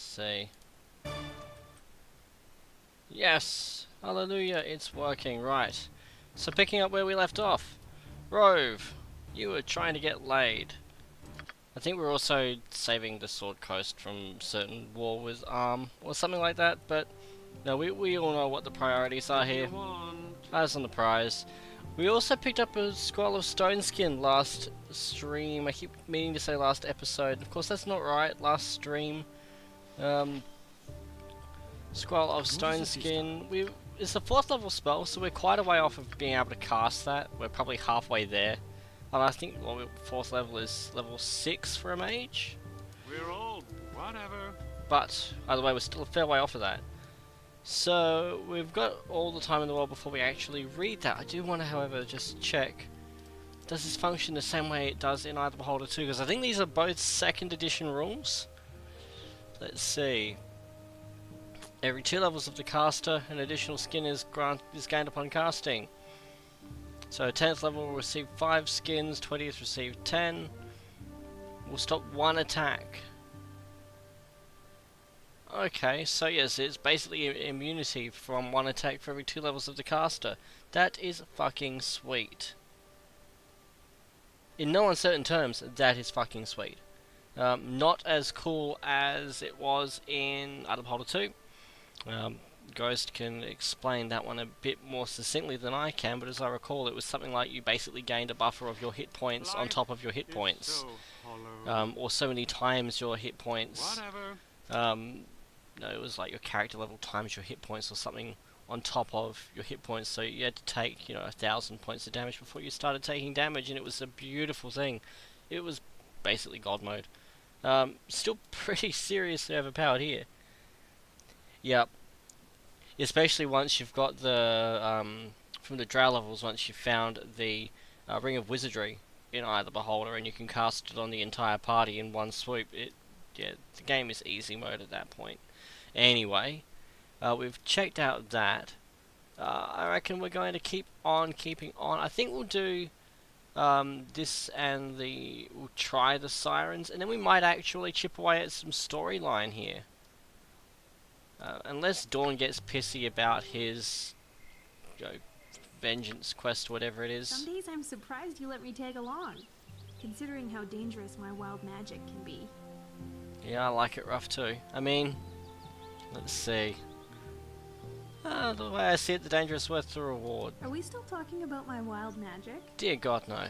see. Yes! Hallelujah, it's working, right. So picking up where we left off. Rhuobhe, you were trying to get laid. I think we're also saving the Sword Coast from certain war with or something like that, but no, we all know what the priorities are here. Eyes on the prize. We also picked up a scroll of stone skin last stream. I keep meaning to say last episode. Of course that's not right, last stream. Scroll of stone skin. It's a 4th level spell, so we're quite a way off of being able to cast that. We're probably halfway there. And I think 4th level is level 6 for a mage. We're old, whatever. But either way, we're still a fair way off of that. So we've got all the time in the world before we actually read that. I do want to, however, just check. Does this function the same way it does in Eye of the Beholder 2? Because I think these are both 2nd edition rules. Let's see. Every 2 levels of the caster, an additional skin is gained upon casting. So 10th level will receive 5 skins, 20th receive 10. We'll stop 1 attack. Okay, so yes, it's basically immunity from 1 attack for every 2 levels of the caster. That is fucking sweet. In no uncertain terms, that is fucking sweet. Not as cool as it was in Eye of the Beholder 2. Ghost can explain that one a bit more succinctly than I can, but as I recall, it was something like you basically gained a buffer of your hit points on top of your hit points. Or so many times your hit points. No, it was like your character level times your hit points or something on top of your hit points, so you had to take, 1,000 points of damage before you started taking damage, and it was a beautiful thing. It was basically God mode. Still pretty seriously overpowered here. Yep. Especially once you've got the, from the drow levels, once you've found the Ring of Wizardry in Eye of the Beholder, and you can cast it on the entire party in one swoop. The game is easy mode at that point. Anyway, we've checked out that. I reckon we're going to keep on keeping on. I think we'll do this and we'll try the Sirens, and then we might actually chip away at some storyline here. Unless Dawn gets pissy about his vengeance quest, whatever it is. Some days I'm surprised you let me tag along, considering how dangerous my wild magic can be. Yeah, I like it rough too. I mean, let's see. The way I see it, the danger is worth the reward. Are we still talking about my wild magic? Dear God, no.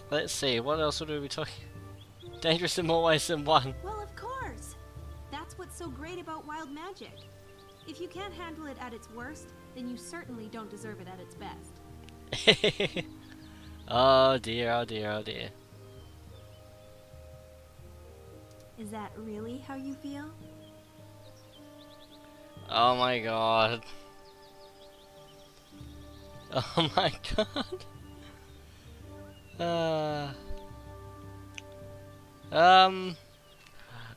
Let's see, what else would we be talking? Dangerous in more ways than one. Well, of course! That's what's so great about wild magic. If you can't handle it at its worst, then you certainly don't deserve it at its best. Oh dear, oh dear, oh dear. Is that really how you feel? Oh my god. Oh my god. I'm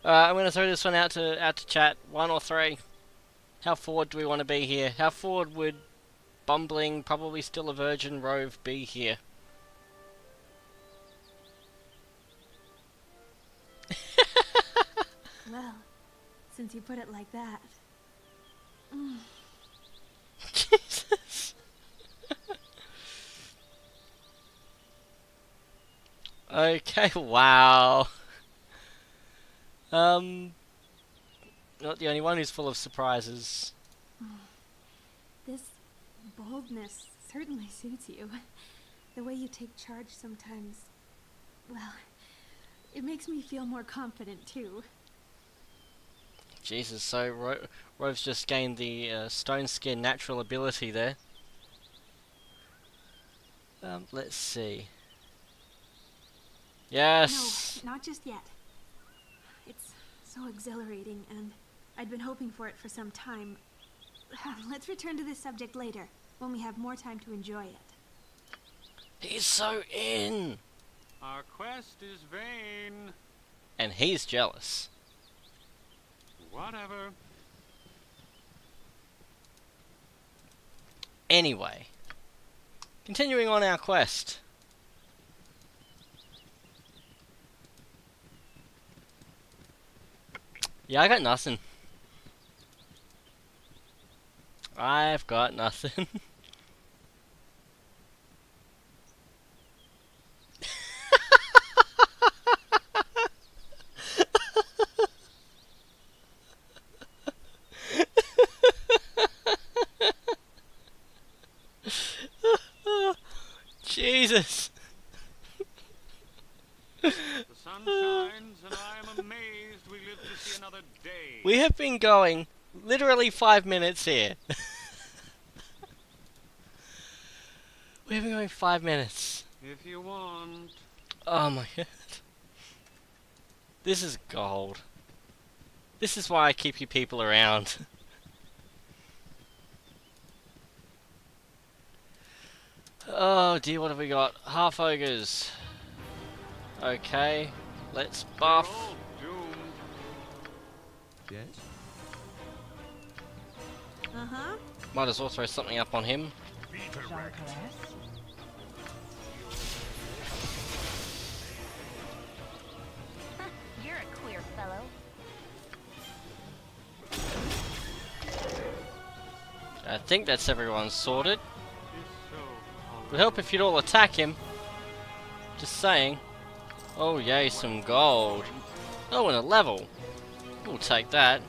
gonna throw this one out to chat. 1 or 3. How forward do we want to be here? How forward would bumbling, probably still a virgin Rhuobhe be here? Well, since you put it like that. Jesus. Okay, wow. Not the only one who's full of surprises. This boldness certainly suits you. The way you take charge sometimes, well, it makes me feel more confident too. Jesus, so Rhuobhe's just gained the stone skin natural ability there. Let's see. Yes! No, not just yet. It's so exhilarating, and I'd been hoping for it for some time. Let's return to this subject later, when we have more time to enjoy it. He's so in! Our quest is vain. And he's jealous. Whatever. Anyway, continuing on our quest. Yeah, I got nothing. I've got nothing. Jesus. The sun shines, and I am amazed we live to see another day. We have been going literally 5 minutes here. We've been going 5 minutes. If you want. Oh my god. This is gold. This is why I keep you people around. Oh dear, what have we got? Half ogres. Okay, let's We're buff. all doomed. Yes? Uh-huh. Might as well throw something up on him. You're a queer fellow. I think that's everyone sorted. It's so Would help if you'd all attack him. Just saying. Oh yay, some gold. Oh, and a level. We'll take that.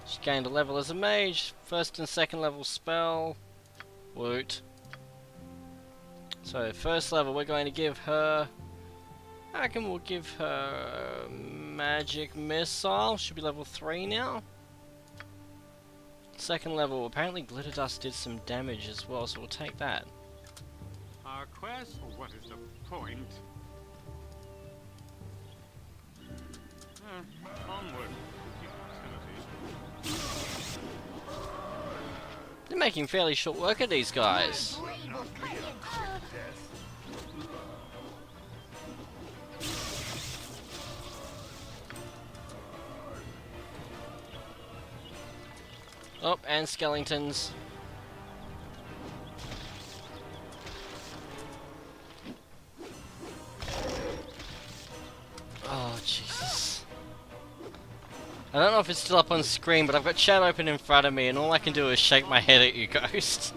She gained a level as a mage. First and second level spell. Woot. So first level we're going to give her... I reckon we'll give her magic missile. Should be level 3 now. Second level, apparently glitter dust did some damage as well, so we'll take that. Our quest? What is the point? Onward. They're making fairly short work of these guys. Oh, and skeletons. Oh, Jesus. I don't know if it's still up on screen, but I've got chat open in front of me, and all I can do is shake my head at you, Ghost.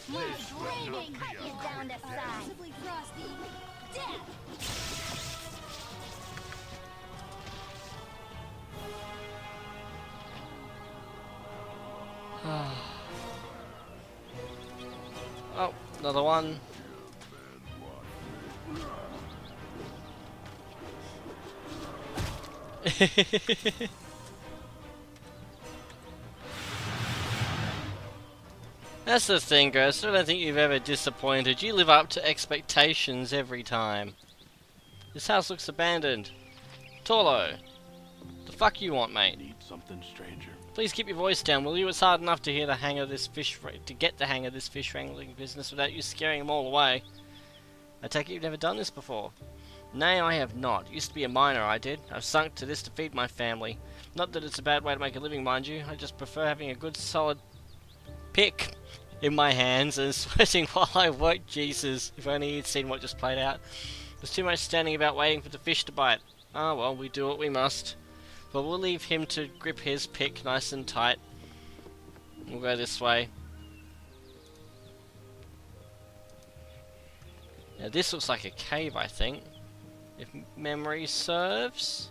Dreaming, cut you down to size. Possibly frosty. Death. Oh, another one. That's the thing, Ghost. I don't think you've ever disappointed. You live up to expectations every time. This house looks abandoned. Torlo, the fuck you want, mate? Need something, stranger. Please keep your voice down, will you? It's hard enough to hear the hang of this to get the hang of this fish wrangling business without you scaring them all away. I take it you've never done this before. Nay, I have not. Used to be a miner, I did. I've sunk to this to feed my family. Not that it's a bad way to make a living, mind you. I just prefer having a good solid pick in my hands and sweating while I work. Jesus, if only you'd seen what just played out. There's too much standing about waiting for the fish to bite. Ah well, we do what we must. But we'll leave him to grip his pick nice and tight. We'll go this way. Now this looks like a cave, I think. If memory serves.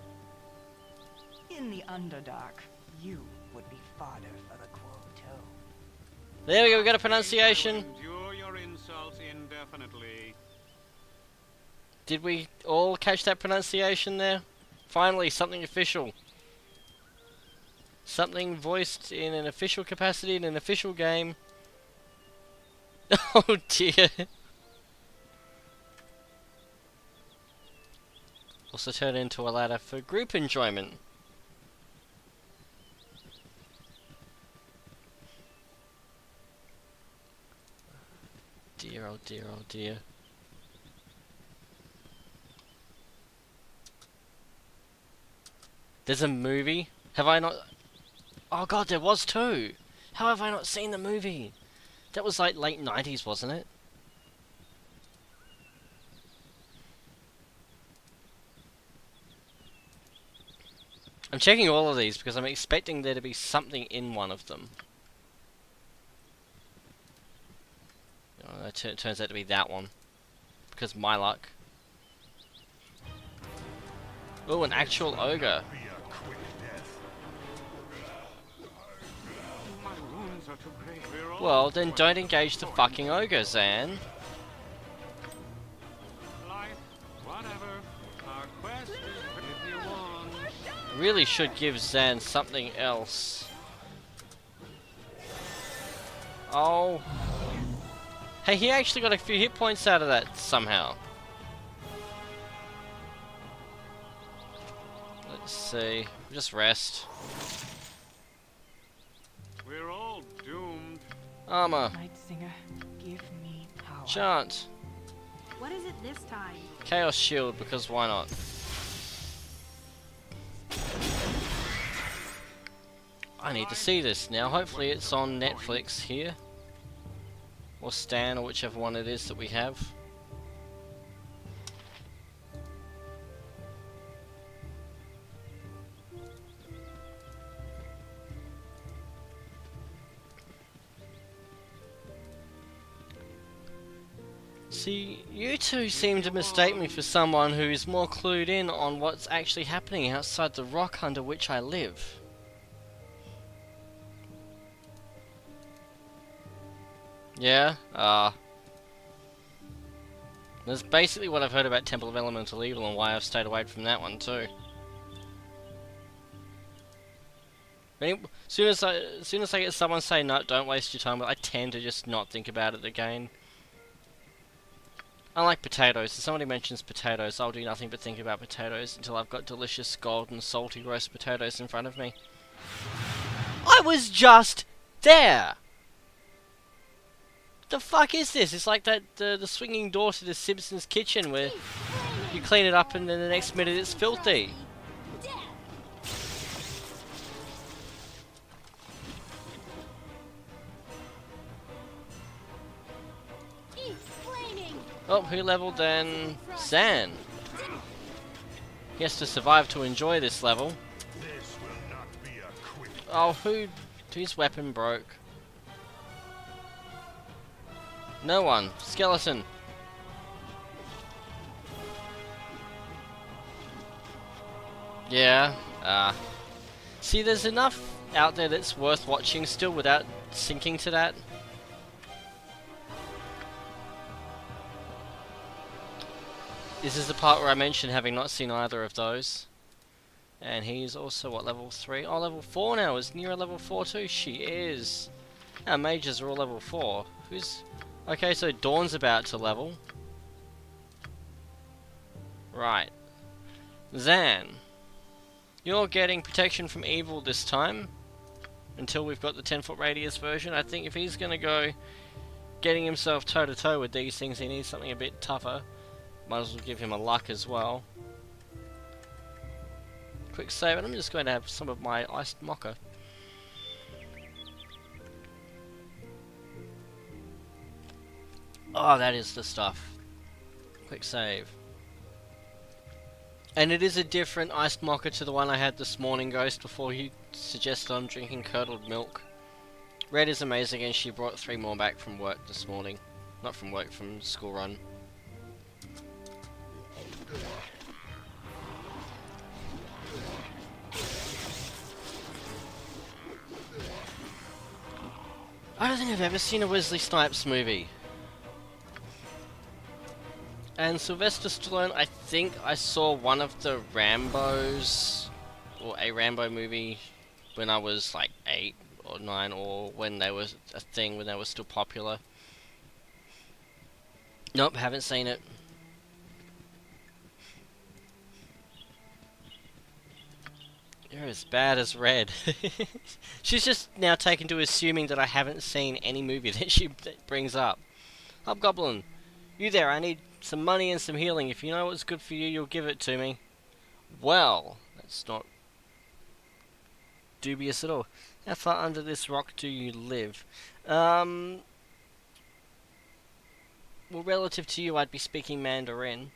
In the Underdark, you would be fodder for the Quoto. There we go, we got a pronunciation. Endure your insults indefinitely. Did we all catch that pronunciation there? Finally, something official. Something voiced in an official capacity in an official game. Oh dear. Also turn into a ladder for group enjoyment. Dear, oh dear, oh dear. There's a movie? Have I not... Oh god, there was two! How have I not seen the movie? That was like late 90s, wasn't it? I'm checking all of these because I'm expecting there to be something in one of them. Oh, it turns out to be that one. Because my luck. Oh, an actual ogre. My wounds are too great. We're all Well, then don't engage the fucking ogre, Zan. life, whatever. Our quest is if you want. Really should give Zan something else. Oh. Hey, he actually got a few hit points out of that somehow. Let's see. Just rest. We're all doomed. Armor. Night Singer, give me power. Chant. What is it this time? Chaos Shield, because why not? I need to see this now. Hopefully it's on Netflix here. Or Stan, or whichever one it is that we have. See, you two seem to mistake me for someone who is more clued in on what's actually happening outside the rock under which I live. Yeah? That's basically what I've heard about Temple of Elemental Evil and why I've stayed away from that one too. As soon as I get someone say no, don't waste your time, but I tend to just not think about it again. Unlike potatoes, if somebody mentions potatoes, I'll do nothing but think about potatoes until I've got delicious golden salty roast potatoes in front of me. I was just there! The fuck is this? It's like that the swinging door to the Simpsons kitchen where you clean it up and then the next minute it's filthy. Oh, who leveled then? Zan. He has to survive to enjoy this level. Oh, whose weapon broke? No one. Skeleton. Yeah. See, there's enough out there that's worth watching still without sinking to that. This is the part where I mentioned having not seen either of those. And he's also, what, level 3? Oh, level 4 now. Is Neera level 4 too? She is. Our mages are all level 4. Who's... Okay, so Dawn's about to level. Right. Zan. You're getting protection from evil this time. Until we've got the 10-foot radius version. I think if he's going to go getting himself toe-to-toe with these things, he needs something a bit tougher. Might as well give him a luck as well. Quick save, and I'm just going to have some of my iced mocha. Oh, that is the stuff. Quick save. And it is a different iced mocha to the one I had this morning, Ghost, before you suggested I'm drinking curdled milk. Red is amazing, and she brought 3 more back from work this morning. Not from work, from school run. I don't think I've ever seen a Wesley Snipes movie. And Sylvester Stallone, I think I saw one of the Rambos, or a Rambo movie, when I was like 8 or 9, or when they were a thing, when they were still popular. Nope, haven't seen it. You're as bad as Red. She's just now taken to assuming that I haven't seen any movie that she brings up. Hobgoblin, you there, I need some money and some healing. If you know what's good for you, you'll give it to me. Well, that's not... dubious at all. How far under this rock do you live? Well, relative to you, I'd be speaking Mandarin.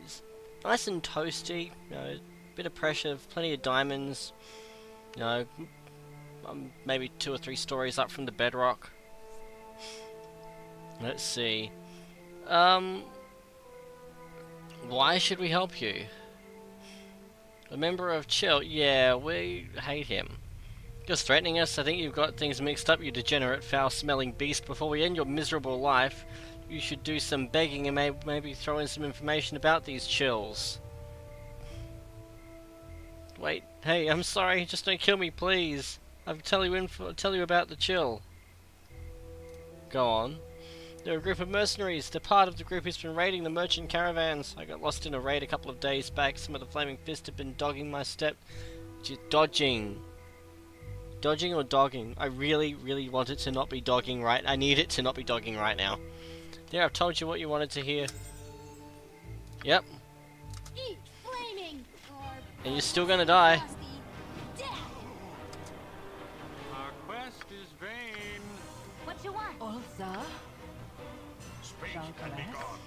It's nice and toasty, you know, bit of pressure, plenty of diamonds, you know, maybe 2 or 3 stories up from the bedrock. Let's see. Why should we help you? A member of Chill? Yeah, we hate him. Just threatening us. I think you've got things mixed up, you degenerate, foul-smelling beast. Before we end your miserable life, you should do some begging and maybe throw in some information about these Chills. Wait, hey, I'm sorry, just don't kill me, please. I'll tell you about the Chill. Go on. They're a group of mercenaries. They're part of the group who's been raiding the merchant caravans. I got lost in a raid a couple of days back. Some of the Flaming Fist have been dogging my step. Dodging. Dodging or dogging? I really, really want it to not be dogging right. I need it to not be dogging right now. There, I've told you what you wanted to hear. Yep. Eat flaming, or And you're still gonna die. death. Our quest is vain. What you want? Olsa? Speak Jean and be Caress? gone.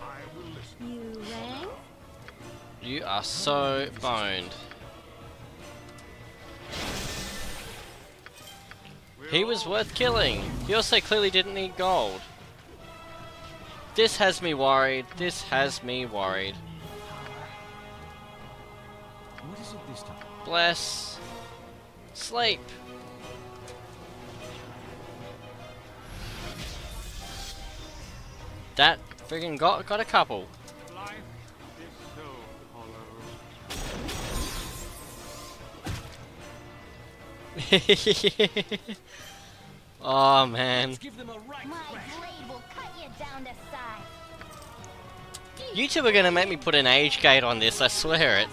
I will listen. You rang? You are so boned. He was worth killing. He also clearly didn't need gold. This has me worried. This has me worried. What is it this time? Bless. Sleep. That friggin' got a couple. Life is so hollow. Oh man. Give them a right My blade will cut you down to size. You two are gonna make me put an age gate on this, I swear it.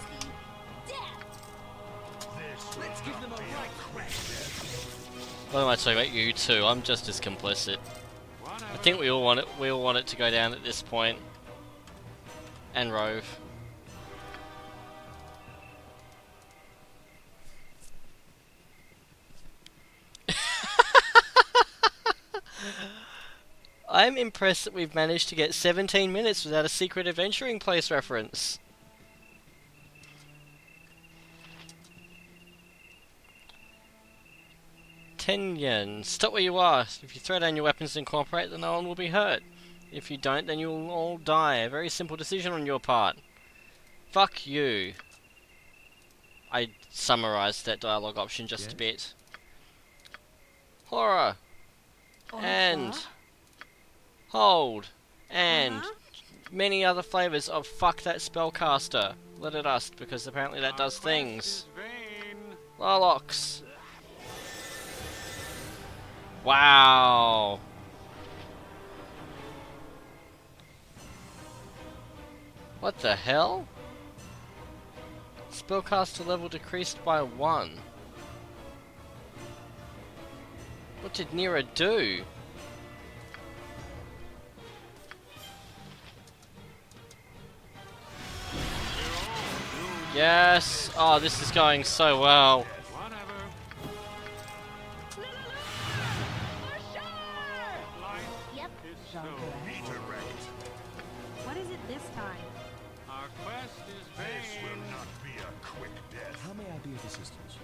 Let's give them a right crack. What am I talking about? You two? I'm just as complicit. I think we all want it. We all want it to go down at this point. And Rhuobhe. I'm impressed that we've managed to get 17 minutes without a secret adventuring place reference. Tenyan, stop where you are. If you throw down your weapons and cooperate, then no one will be hurt. If you don't, then you'll all die. A very simple decision on your part. Fuck you. I summarised that dialogue option just a bit. Horror. And hold. And many other flavours of fuck that spellcaster. Let it us, because apparently that does things. Lolox. Wow. What the hell? Spellcaster level decreased by 1. What did Neera do? Yes! Oh, this is going so well. Yep. What is it this time? Our quest is This will vain. not be a quick death. How may I be of assistance?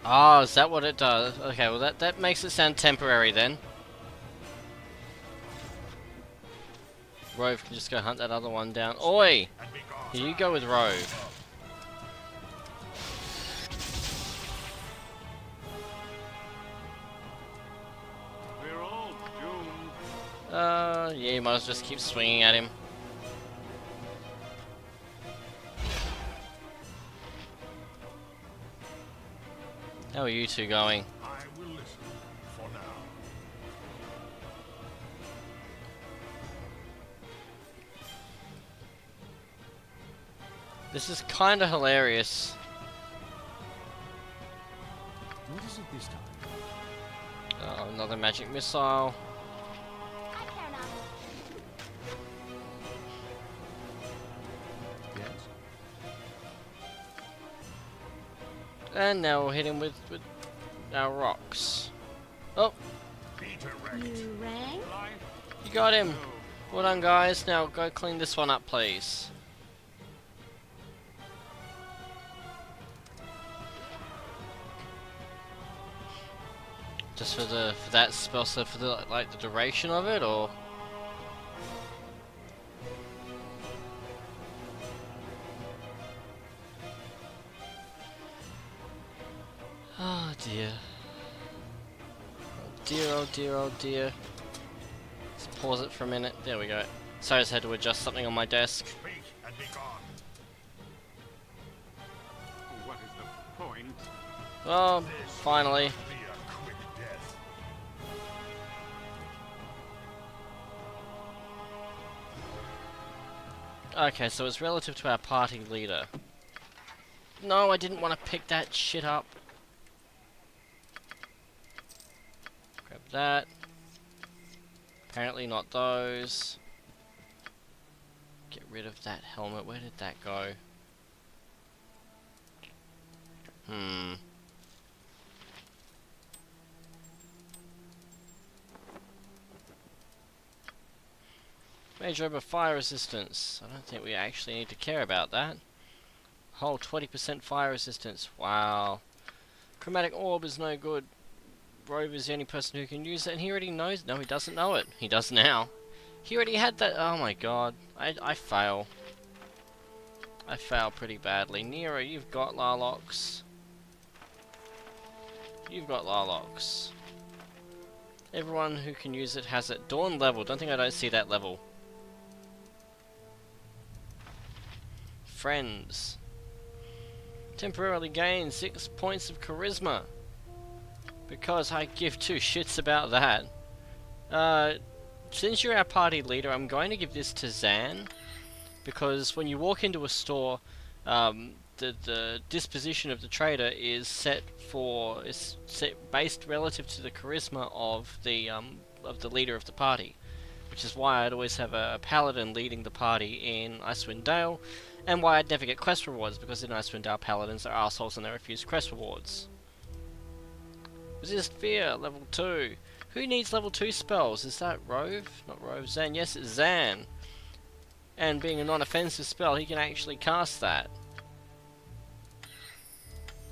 Oh, is that what it does? Okay, well that makes it sound temporary then. Rhuobhe can just go hunt that other one down. Oi! And be gone. Here you go with Rhuobhe. We're all doomed. Yeah, you might as well just keep swinging at him. How are you two going? I will listen for now. This is kinda hilarious. What is it this time? Oh, another magic missile. I care not. Yes? And now we'll hit him with our rocks. Oh, Peter Rex. You rang? Life you got him. go. Well done, guys. Now go clean this one up, please. Just for that spell, so for the like the duration of it, or oh dear, oh dear, oh dear, oh dear. Let's pause it for a minute. There we go. Sorry, I just had to adjust something on my desk. Speak and be gone. What is the point? Oh, finally. Be a quick death. Okay, so it's relative to our party leader. No, I didn't want to pick that shit up. Grab that. Apparently not those. Get rid of that helmet. Where did that go? Mage Rhuobhe fire resistance. I don't think we actually need to care about that. Whole 20% fire resistance. Wow. Chromatic orb is no good. Rhuobhe is the only person who can use it, and he already knows. No, he doesn't know it. He does now. He already had that. Oh my god. I fail. I fail pretty badly. Neera, you've got Larlox. You've got Larlox. Everyone who can use it has it. Dawn level. Don't think I don't see that level. Friends. Temporarily gain 6 points of charisma. Because I give two shits about that. Since you're our party leader, I'm going to give this to Zan. Because when you walk into a store, the disposition of the trader is set based relative to the charisma of the leader of the party. Which is why I'd always have a paladin leading the party in Icewind Dale, and why I'd never get quest rewards, because in Icewind Dale paladins are assholes and they refuse quest rewards. Resist Fear, level 2. Who needs level 2 spells? Is that Rhuobhe? Not Rhuobhe, Zan. Yes, it's Zan. And being a non-offensive spell, he can actually cast that.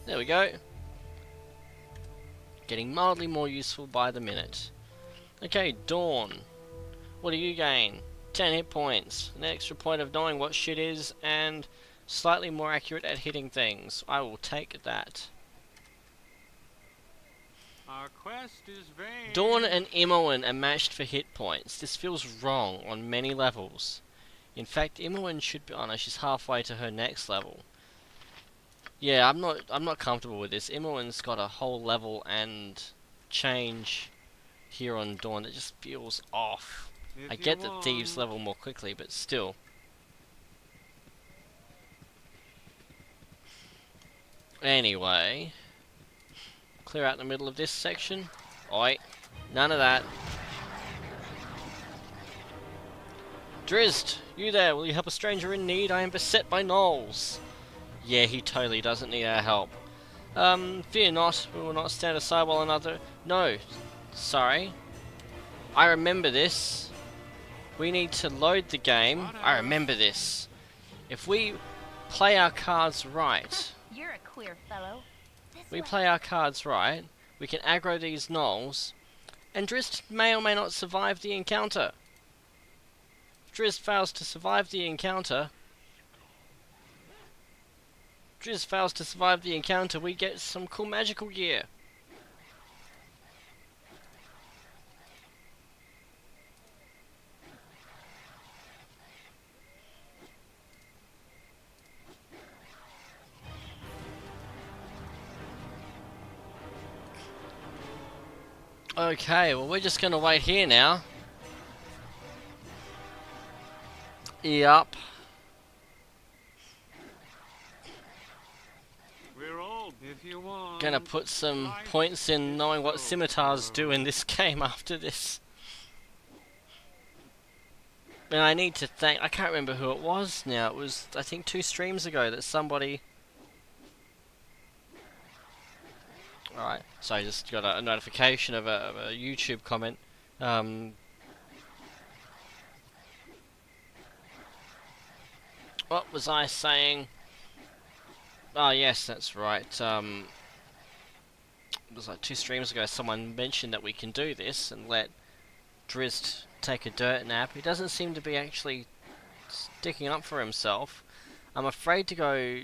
There we go. Getting mildly more useful by the minute. Okay, Dawn. What do you gain? 10 hit points, an extra point of knowing what shit is, and slightly more accurate at hitting things. I will take that. Our quest is vain. Dawn and Imoen are matched for hit points. This feels wrong on many levels. In fact, Imoen should be... Oh no, she's halfway to her next level. Yeah, I'm not comfortable with this. Imoen's got a whole level and change here on Dawn that just feels off. If I you get that want. thieves level more quickly, but still. Anyway, clear out the middle of this section. Oi, none of that. Drizzt, you there, will you help a stranger in need? I am beset by gnolls. Yeah, he totally doesn't need our help. Fear not, we will not stand aside while another... No, sorry. I remember this. We need to load the game. I remember this. If we play our cards right... You're a queer fellow. We play our cards right, we can aggro these gnolls, and Drizzt may or may not survive the encounter. If Drizzt fails to survive the encounter, we get some cool magical gear. Okay, well we're just gonna wait here now. Yup. We're old if you want. Gonna put some points in knowing what scimitars do in this game after this. And I need to thank... I can't remember who it was now. It was, I think, 2 streams ago that somebody... Alright, so I just got a notification of a YouTube comment. What was I saying? Oh yes, that's right. It was like 2 streams ago someone mentioned that we can do this and let Drizzt take a dirt nap. He doesn't seem to be actually sticking up for himself. I'm afraid to go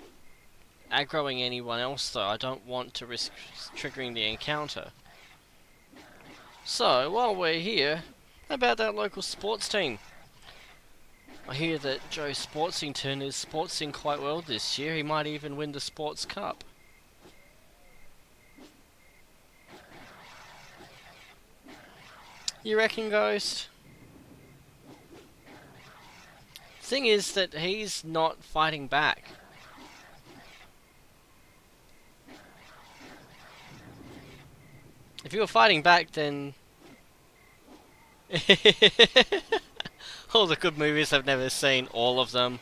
aggroing anyone else though. I don't want to risk triggering the encounter. So, while we're here, how about that local sports team? I hear that Joe Sportsington is sportsing quite well this year. He might even win the Sports Cup. You reckon, Ghost? Thing is that he's not fighting back. If you were fighting back, then... all the good movies I've never seen, all of them.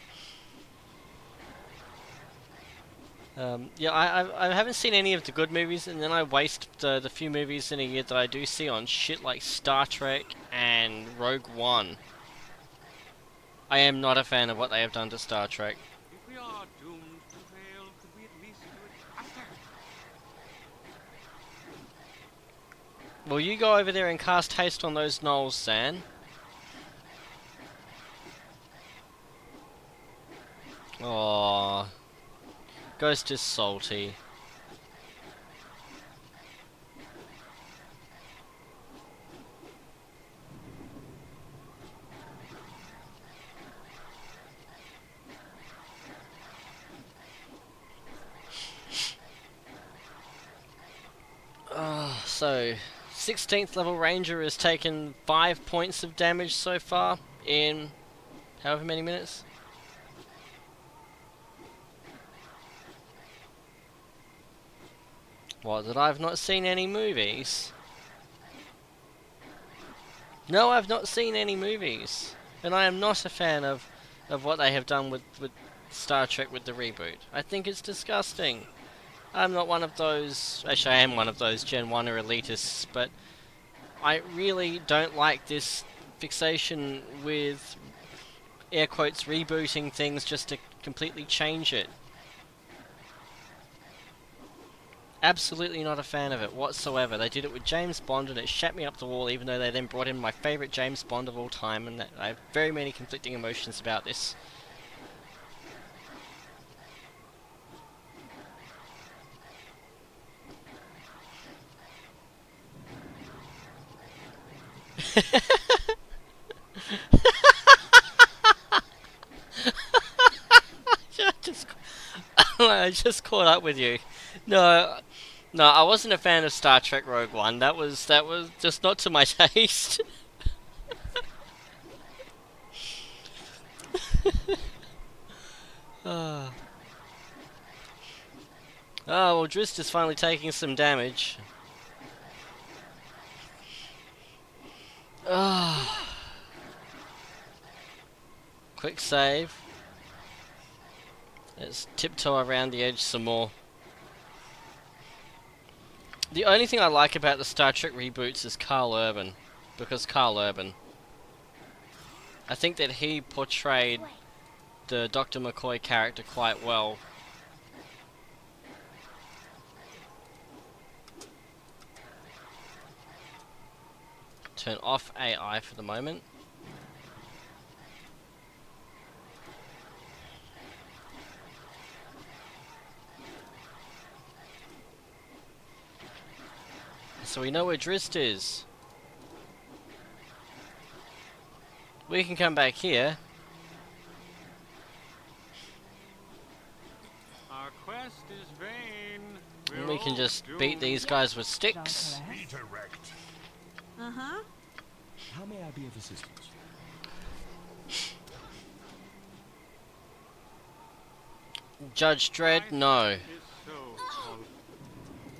Yeah, I haven't seen any of the good movies, and then I waste the few movies in a year that I do see on shit like Star Trek and Rogue One. I am not a fan of what they have done to Star Trek. If we are doomed to fail, could we at least do it faster? Will you go over there and cast haste on those gnolls, San? Aww. Ghost is salty. So 16th level ranger has taken 5 points of damage so far in however many minutes. What, that I've not seen any movies? No, I've not seen any movies. And I am not a fan of what they have done with Star Trek with the reboot. I think it's disgusting. I'm not one of those... Actually, I am one of those Gen 1 or elitists, but I really don't like this fixation with, air quotes, rebooting things just to completely change it. Absolutely not a fan of it whatsoever. They did it with James Bond and it shat me up the wall, even though they then brought in my favourite James Bond of all time, and I have very many conflicting emotions about this. I just caught up with you. No, I wasn't a fan of Star Trek Rogue One. That was just not to my taste. Oh, well, Drizzt is finally taking some damage. Quick save. Let's tiptoe around the edge some more. The only thing I like about the Star Trek reboots is Carl Urban. Because Carl Urban. I think that he portrayed the Dr. McCoy character quite well. Turn off AI for the moment. So we know where Drizzt is. We can come back here. Our quest is vain. And we can just beat these guys with sticks. Beta wrecked. Uh-huh. How may I be of assistance? Judge Dredd, no.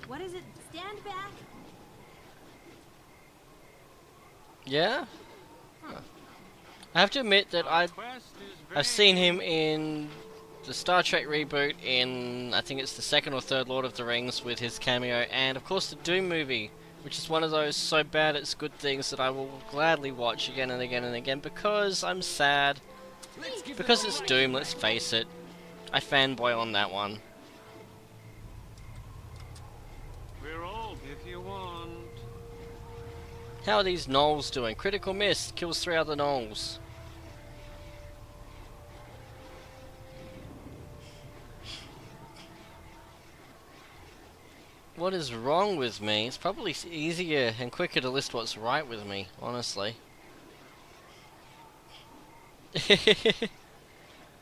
What is it? Stand back. Yeah? Huh. I have to admit that I've seen him in the Star Trek reboot in, I think it's the second or third Lord of the Rings with his cameo, and of course the Doom movie, which is one of those so bad it's good things that I will gladly watch again and again and again because I'm sad. Because it's Doom, let's face it. I fanboy on that one. We're all if you want. How are these gnolls doing? Critical miss, kills 3 other gnolls. What is wrong with me? It's probably easier and quicker to list what's right with me, honestly.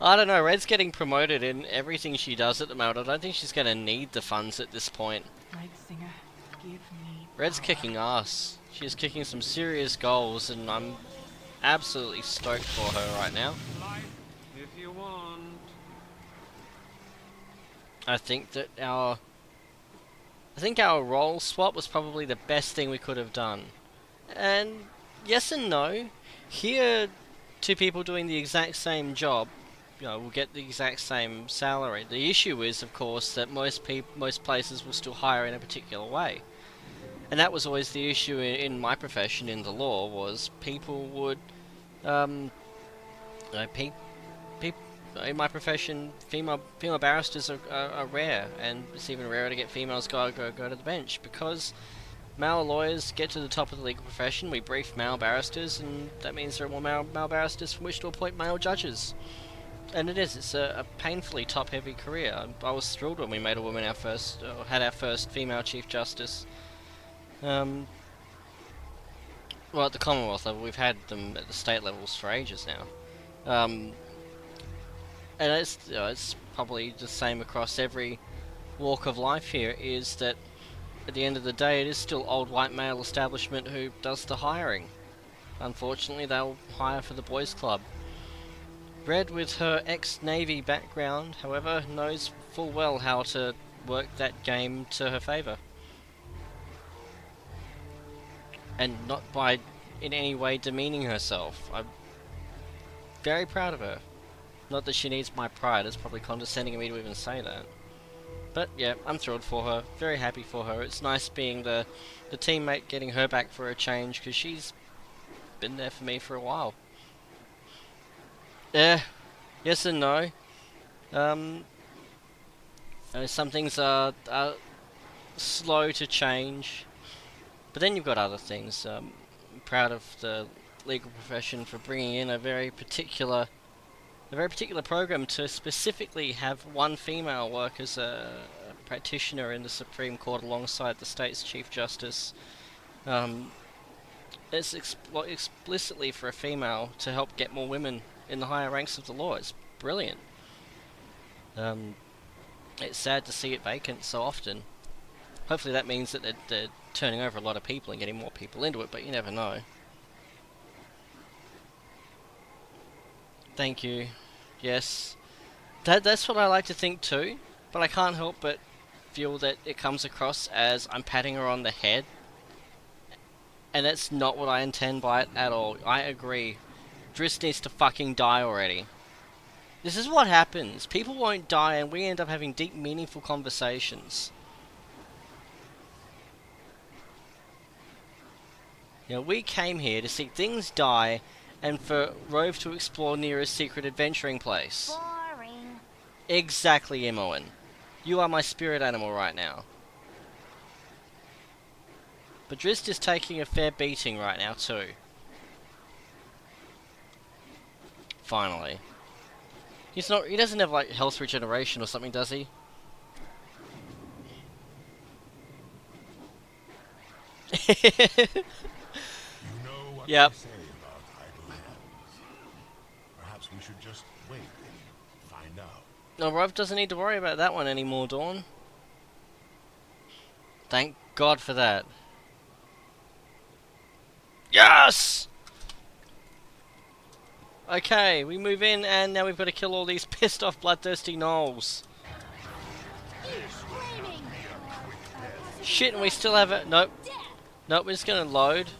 I don't know, Red's getting promoted in everything she does at the moment. I don't think she's gonna need the funds at this point. Right, Singer. Give me Red's power. kicking ass. She's kicking some serious goals, and I'm absolutely stoked for her right now. Life if you want. I think our role swap was probably the best thing we could have done. And yes and no. Here, 2 people doing the exact same job, will get the exact same salary. The issue is, of course, that most places will still hire in a particular way. And that was always the issue in my profession, in the law, was people would, in my profession, female barristers are rare, and it's even rarer to get females go to the bench, because male lawyers get to the top of the legal profession, we brief male barristers, and that means there are more male barristers from which to appoint male judges. And it's a painfully top-heavy career. I was thrilled when we made a woman had our first female Chief Justice. Well, at the Commonwealth level, we've had them at the state levels for ages now. And it's probably the same across every walk of life here, is that at the end of the day it is still old white male establishment who does the hiring. Unfortunately, they'll hire for the boys club. Red, with her ex-Navy background, however, knows full well how to work that game to her favour. And not by in any way demeaning herself. I'm very proud of her. Not that she needs my pride, it's probably condescending of me to even say that. But yeah, I'm thrilled for her, very happy for her. It's nice being the teammate, getting her back for a change, because she's been there for me for a while. Yes and no. Some things are slow to change, but then you've got other things. I'm proud of the legal profession for bringing in a very particular program to specifically have one female work as a practitioner in the Supreme Court alongside the state's Chief Justice. It's explicitly for a female to help get more women in the higher ranks of the law. It's brilliant. It's sad to see it vacant so often. Hopefully that means that they're turning over a lot of people and getting more people into it, but you never know. Thank you. Yes. That's what I like to think too, but I can't help but feel that it comes across as I'm patting her on the head, and that's not what I intend by it at all. I agree. Driss needs to fucking die already. This is what happens. People won't die and we end up having deep, meaningful conversations. We came here to see things die and for Rhuobhe to explore Neera's secret adventuring place. Boring. Exactly, Imoen. You are my spirit animal right now. But Driss is taking a fair beating right now too. Finally. He doesn't have like health regeneration or something, does he? You know what Yep. they say about idle hands. Perhaps we should just wait and find out. No, Rhuobhe doesn't need to worry about that one anymore, Dawn. Thank God for that. Yes! Okay, we move in and now we've got to kill all these pissed off bloodthirsty gnolls. Flaming. Shit, and we still have it. Nope. Nope, we're just going to load.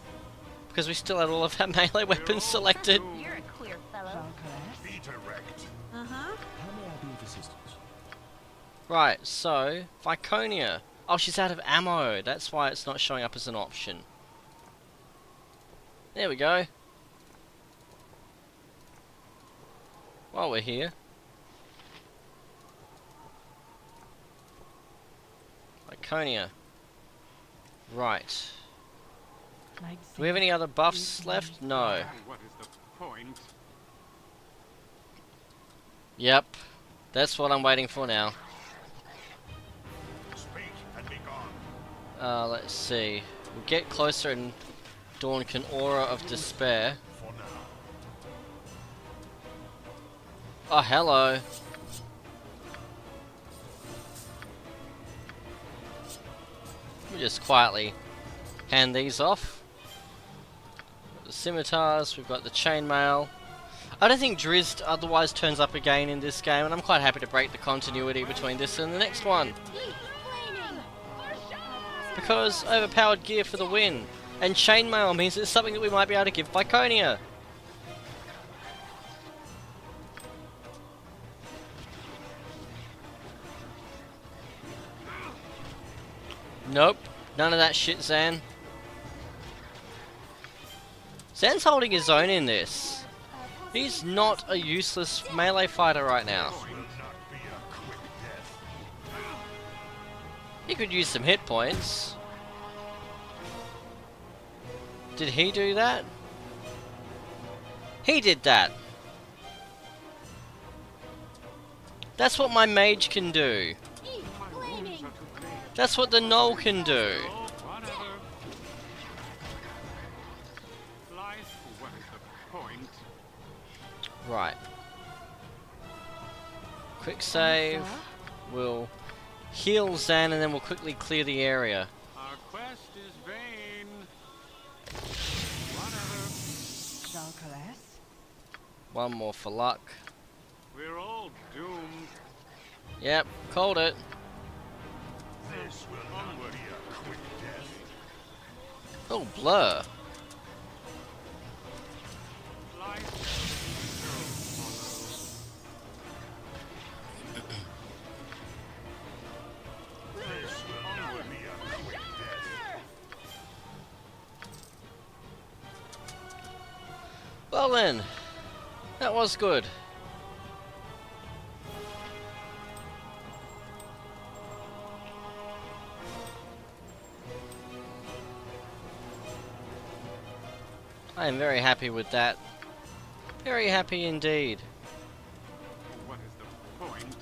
Because we still had all of our melee weapons selected. You're a queer fellow. Valkyrie. Be direct. Uh-huh. How may I be of assistance? Right, so, Viconia. Oh, she's out of ammo. That's why it's not showing up as an option. There we go. While we're here. Viconia. Right. Do we have any other buffs left? No. What is the point? Yep. That's what I'm waiting for now. Speak and be gone. Let's see. We'll get closer and Dawn can Aura of Despair. For now. Oh, hello. Let me just quietly hand these off. Got the scimitars, we've got the chainmail. I don't think Drizzt otherwise turns up again in this game, and I'm quite happy to break the continuity between this and the next one. Because overpowered gear for the win. And chainmail means it's something that we might be able to give Viconia. Nope, none of that shit, Zan. Zan's holding his own in this. He's not a useless melee fighter right now. Will not be a quick death. He could use some hit points. Did he do that? He did that. That's what my mage can do. That's what the Gnoll can do. Oh, whatever. Life, what is the point? Right. Quick save. We'll heal Zan and then we'll quickly clear the area. Our quest is vain. Whatever. One more for luck. We're all doomed. Yep, called it. This will not be a quick death. Oh, blur. Life. This will not be a quick death. Well then, that was good. I am very happy with that. Very happy indeed. What is the point?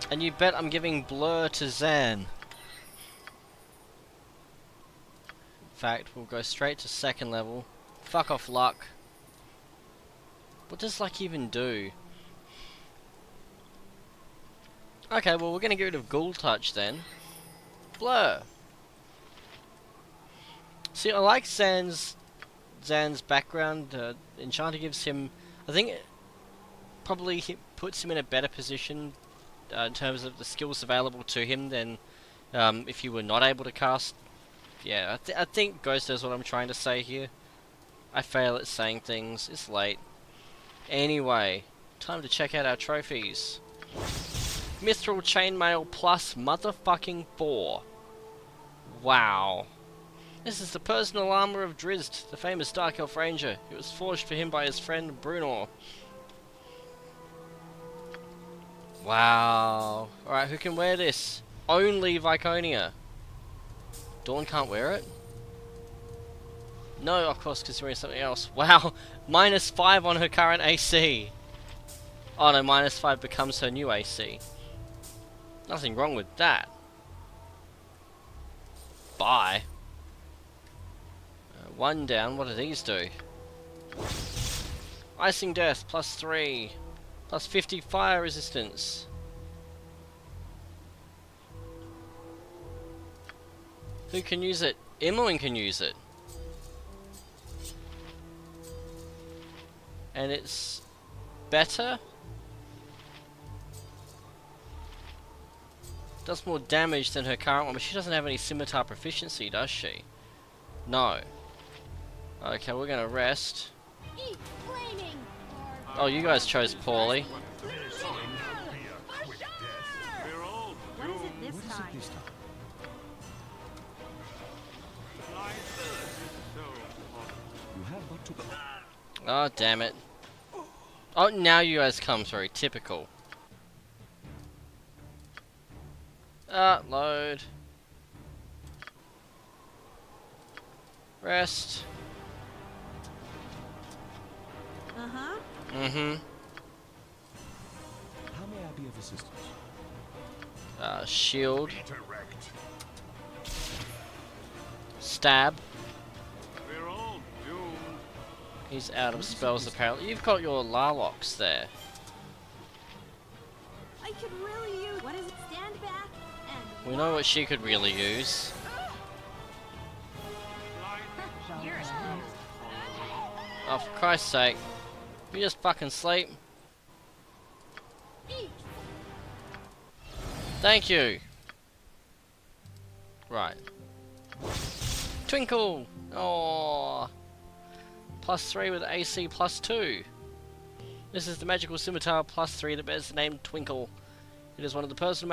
And you bet I'm giving Blur to Zan. In fact, we'll go straight to second level. Fuck off luck. What does luck even do? Okay, well we're gonna get rid of Ghoul Touch then. Blur. See, I like Zan's background. Enchanter gives him, I think, it probably puts him in a better position in terms of the skills available to him than if you were not able to cast. Yeah, I think Ghost knows what I'm trying to say here. I fail at saying things. It's late. Anyway, time to check out our trophies. Mithril Chainmail plus motherfucking 4. Wow. This is the personal armor of Drizzt, the famous Dark Elf Ranger. It was forged for him by his friend Brunor. Wow. Alright, who can wear this? Only Viconia. Dawn can't wear it? No, of course, because he's wearing something else. Wow, -5 on her current AC. Oh no, -5 becomes her new AC. Nothing wrong with that. Bye. One down, what do these do? Icing Death, +3. +50 fire resistance. Who can use it? Imoen can use it. And it's better? Does more damage than her current one, but she doesn't have any scimitar proficiency, does she? No. Okay, we're gonna rest. Oh, you guys chose poorly. This will not be this What is time. it this time? Life is so hot. You have but to... Oh, damn it. Oh, now you guys come through. Typical. Load. Rest. Uh-huh. Mm-hmm. How may I be of assistance? Shield. Redirect. Stab. We're all doomed. He's out of spells apparently. You've got your Larlocks there. I could really use... What is it? Stand back and... We know what she could really use. Life You're Oh, for Christ's sake. You just fucking sleep. Thank you. Right. Twinkle! Oh. +3 with AC +2. This is the magical scimitar +3 that bears the name Twinkle. It is one of the personal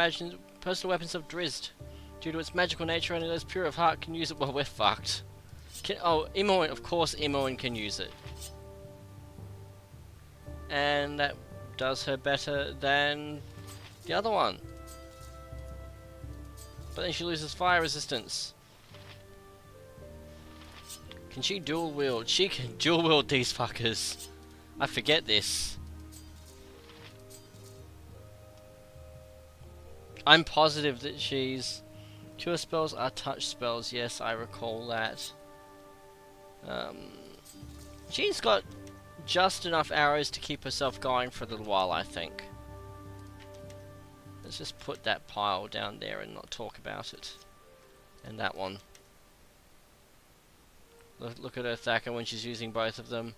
weapons of Drizzt. Due to its magical nature, only those pure of heart can use it. Well, we're fucked. Imoen, of course Imoen can use it. And that does her better than the other one. But then she loses fire resistance. Can she dual wield? She can dual wield these fuckers. I forget this. I'm positive that she's... Cure spells are touch spells. Yes, I recall that. She's got just enough arrows to keep herself going for a little while, I think. Let's just put that pile down there and not talk about it. And that one. Look at her Thacker when she's using both of them.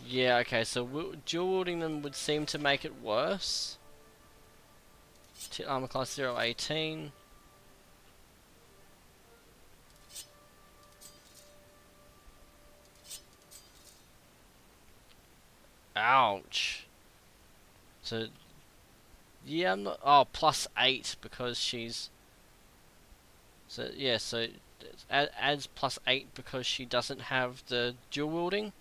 Yeah, okay, so dual wielding them would seem to make it worse. Armor class 018. Ouch. So, yeah, I'm not. Oh, +8 because she's. So yeah, so it adds +8 because she doesn't have the dual wielding.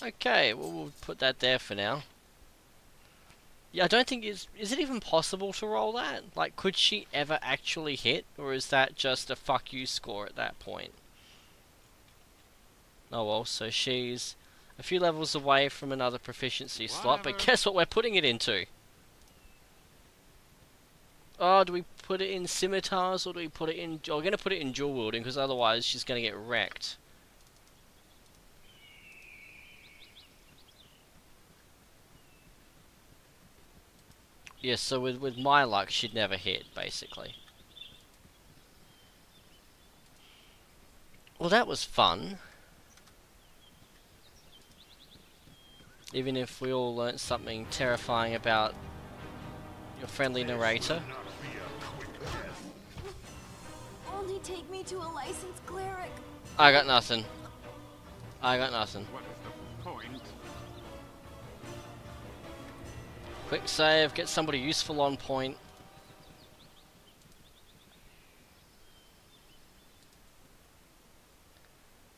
Okay, well we'll put that there for now. Yeah, I don't think is it even possible to roll that? Like, could she ever actually hit, or is that just a fuck you score at that point? Oh well, so she's a few levels away from another proficiency slot, but guess what we're putting it into? Oh, do we put it in scimitars, or do we put it in... Oh, we're going to put it in dual wielding, because otherwise she's going to get wrecked. Yes, so with my luck, she'd never hit, basically. Well, that was fun. Even if we all learnt something terrifying about your friendly narrator. Only take me to a licensed cleric. I got nothing. I got nothing. What is the point? Quick save, get somebody useful on point.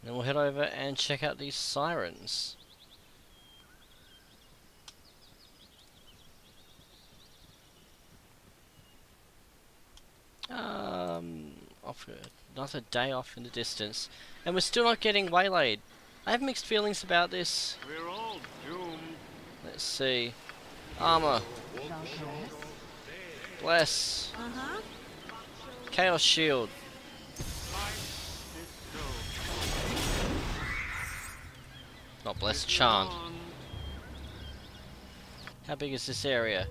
Then we'll head over and check out these sirens. Off another day off in the distance, and we're still not getting waylaid. I have mixed feelings about this. We're all doomed. Let's see. Armor. Bless. Uh-huh. Chaos shield. Life is so Not bless. Chant. How big is this area?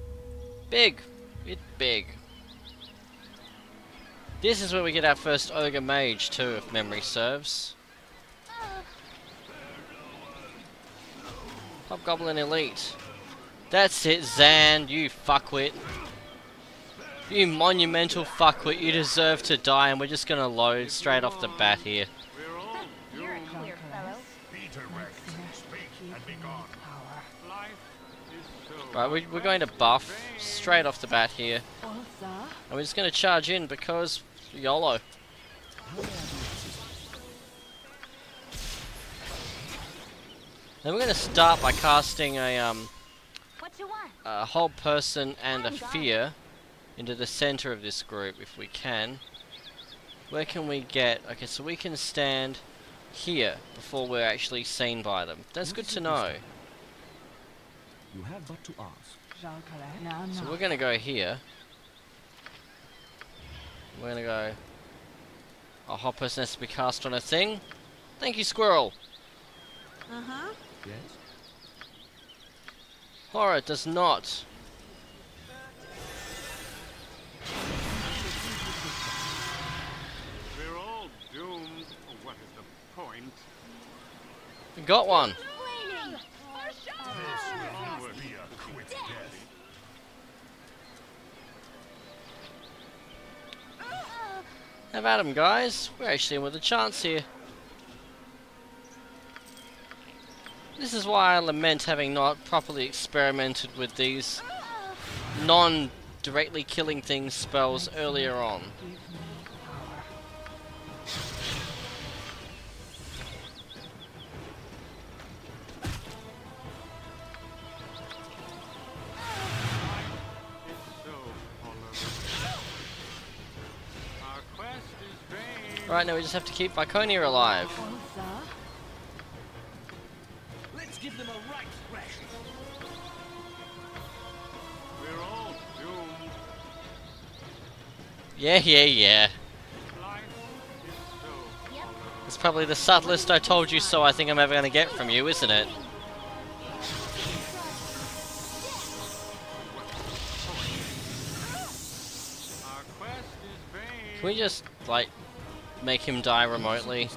Big. It's big. This is where we get our first Ogre Mage too, if memory serves. Hobgoblin Elite. That's it, Zan, you fuckwit. You monumental fuckwit, you deserve to die, and we're just gonna load straight off the bat here. We're all You're a doomed. queer fellow. Be direct. Speak and be gone. power. Life is so Right, we're going to buff straight off the bat here. Ulsa, And we're just going to charge in because YOLO. Then we're going to start by casting What you want? a whole person and a fear into the center of this group if we can. Where can we get... Okay, so we can stand here before we're actually seen by them. That's good to know. You have but to ask. So we're gonna go here. We're gonna go... A hot person has to be cast on a thing. Thank you, squirrel. Uh-huh. Yes? Horror does not. We're all doomed. What is the point? We got one. Flaming! Onward. Be a quick death. Have at 'em, guys. We're actually in with a chance here. This is why I lament having not properly experimented with these non-directly killing things spells earlier on. Give me power. It's so hollow. Our quest is vain. Right now we just have to keep Viconia alive. Ulsa, Let's give them a right thrashing. We're all doomed. Yeah. Life is so Yep. It's probably the subtlest I told you so I think I'm ever going to get from you, isn't it? Our quest is vain. Can we just, like, make him die remotely?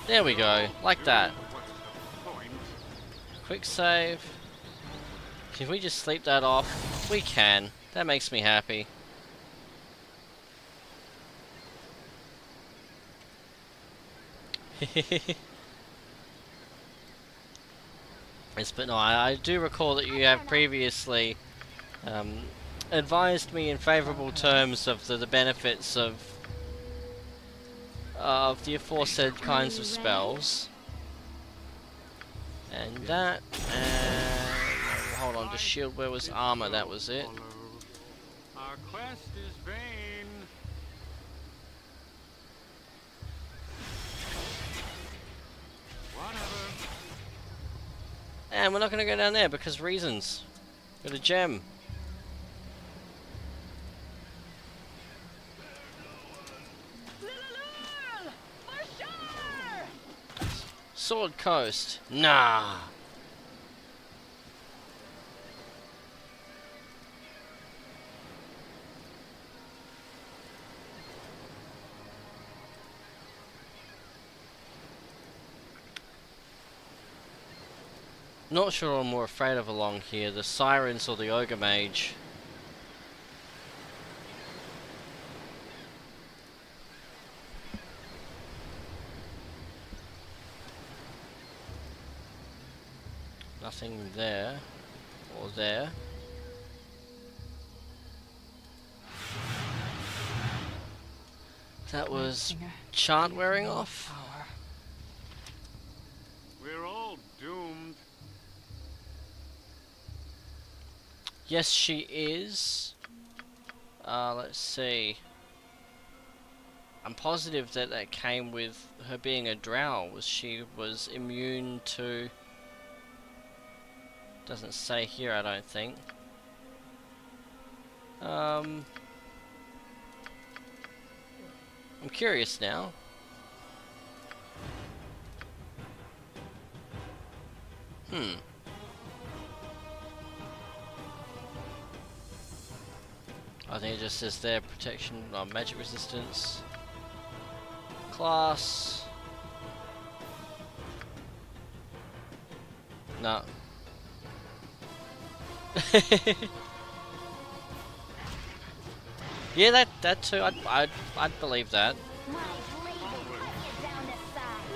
There we go, like that. What's the point? Quick save. Can we just sleep that off? We can. That makes me happy. Yes, but no, I do recall that you have previously advised me in favourable terms of the benefits of the aforesaid kinds of spells. And that, and hold on, to shield where was armor, that was it. Hollow. Our quest is vain. Whatever. And we're not going to go down there because reasons. Got a gem. Sword Coast. Nah. Not sure I'm more afraid of along here, the Sirens or the Ogre Mage. Nothing there, or there. That was chant wearing off. power. We're all doomed. Yes, she is. Let's see. I'm positive that that came with her being a drow. She was immune to... Doesn't say here, I don't think. I'm curious now. I think it just says there protection, magic resistance, class. No. Yeah, that too. I'd believe that. My blade will cut you down the side.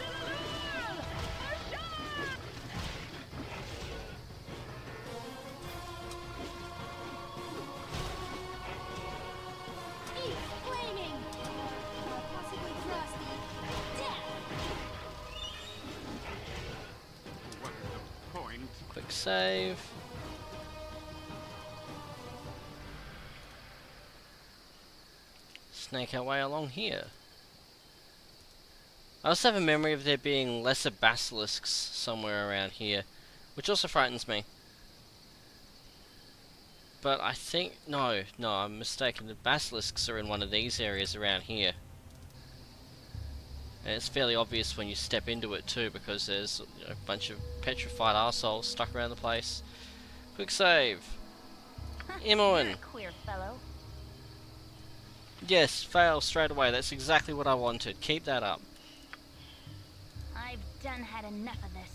He's flaming! Possibly frosty. Death! What is the point? Quick save. Snake our way along here. I also have a memory of there being lesser basilisks somewhere around here, which also frightens me. But I think, no, I'm mistaken. The basilisks are in one of these areas around here. And it's fairly obvious when you step into it too, because there's a bunch of petrified arseholes stuck around the place. Quick save. You're Imoen. a queer fellow. Yes, fail straight away. That's exactly what I wanted. Keep that up. I've done had enough of this.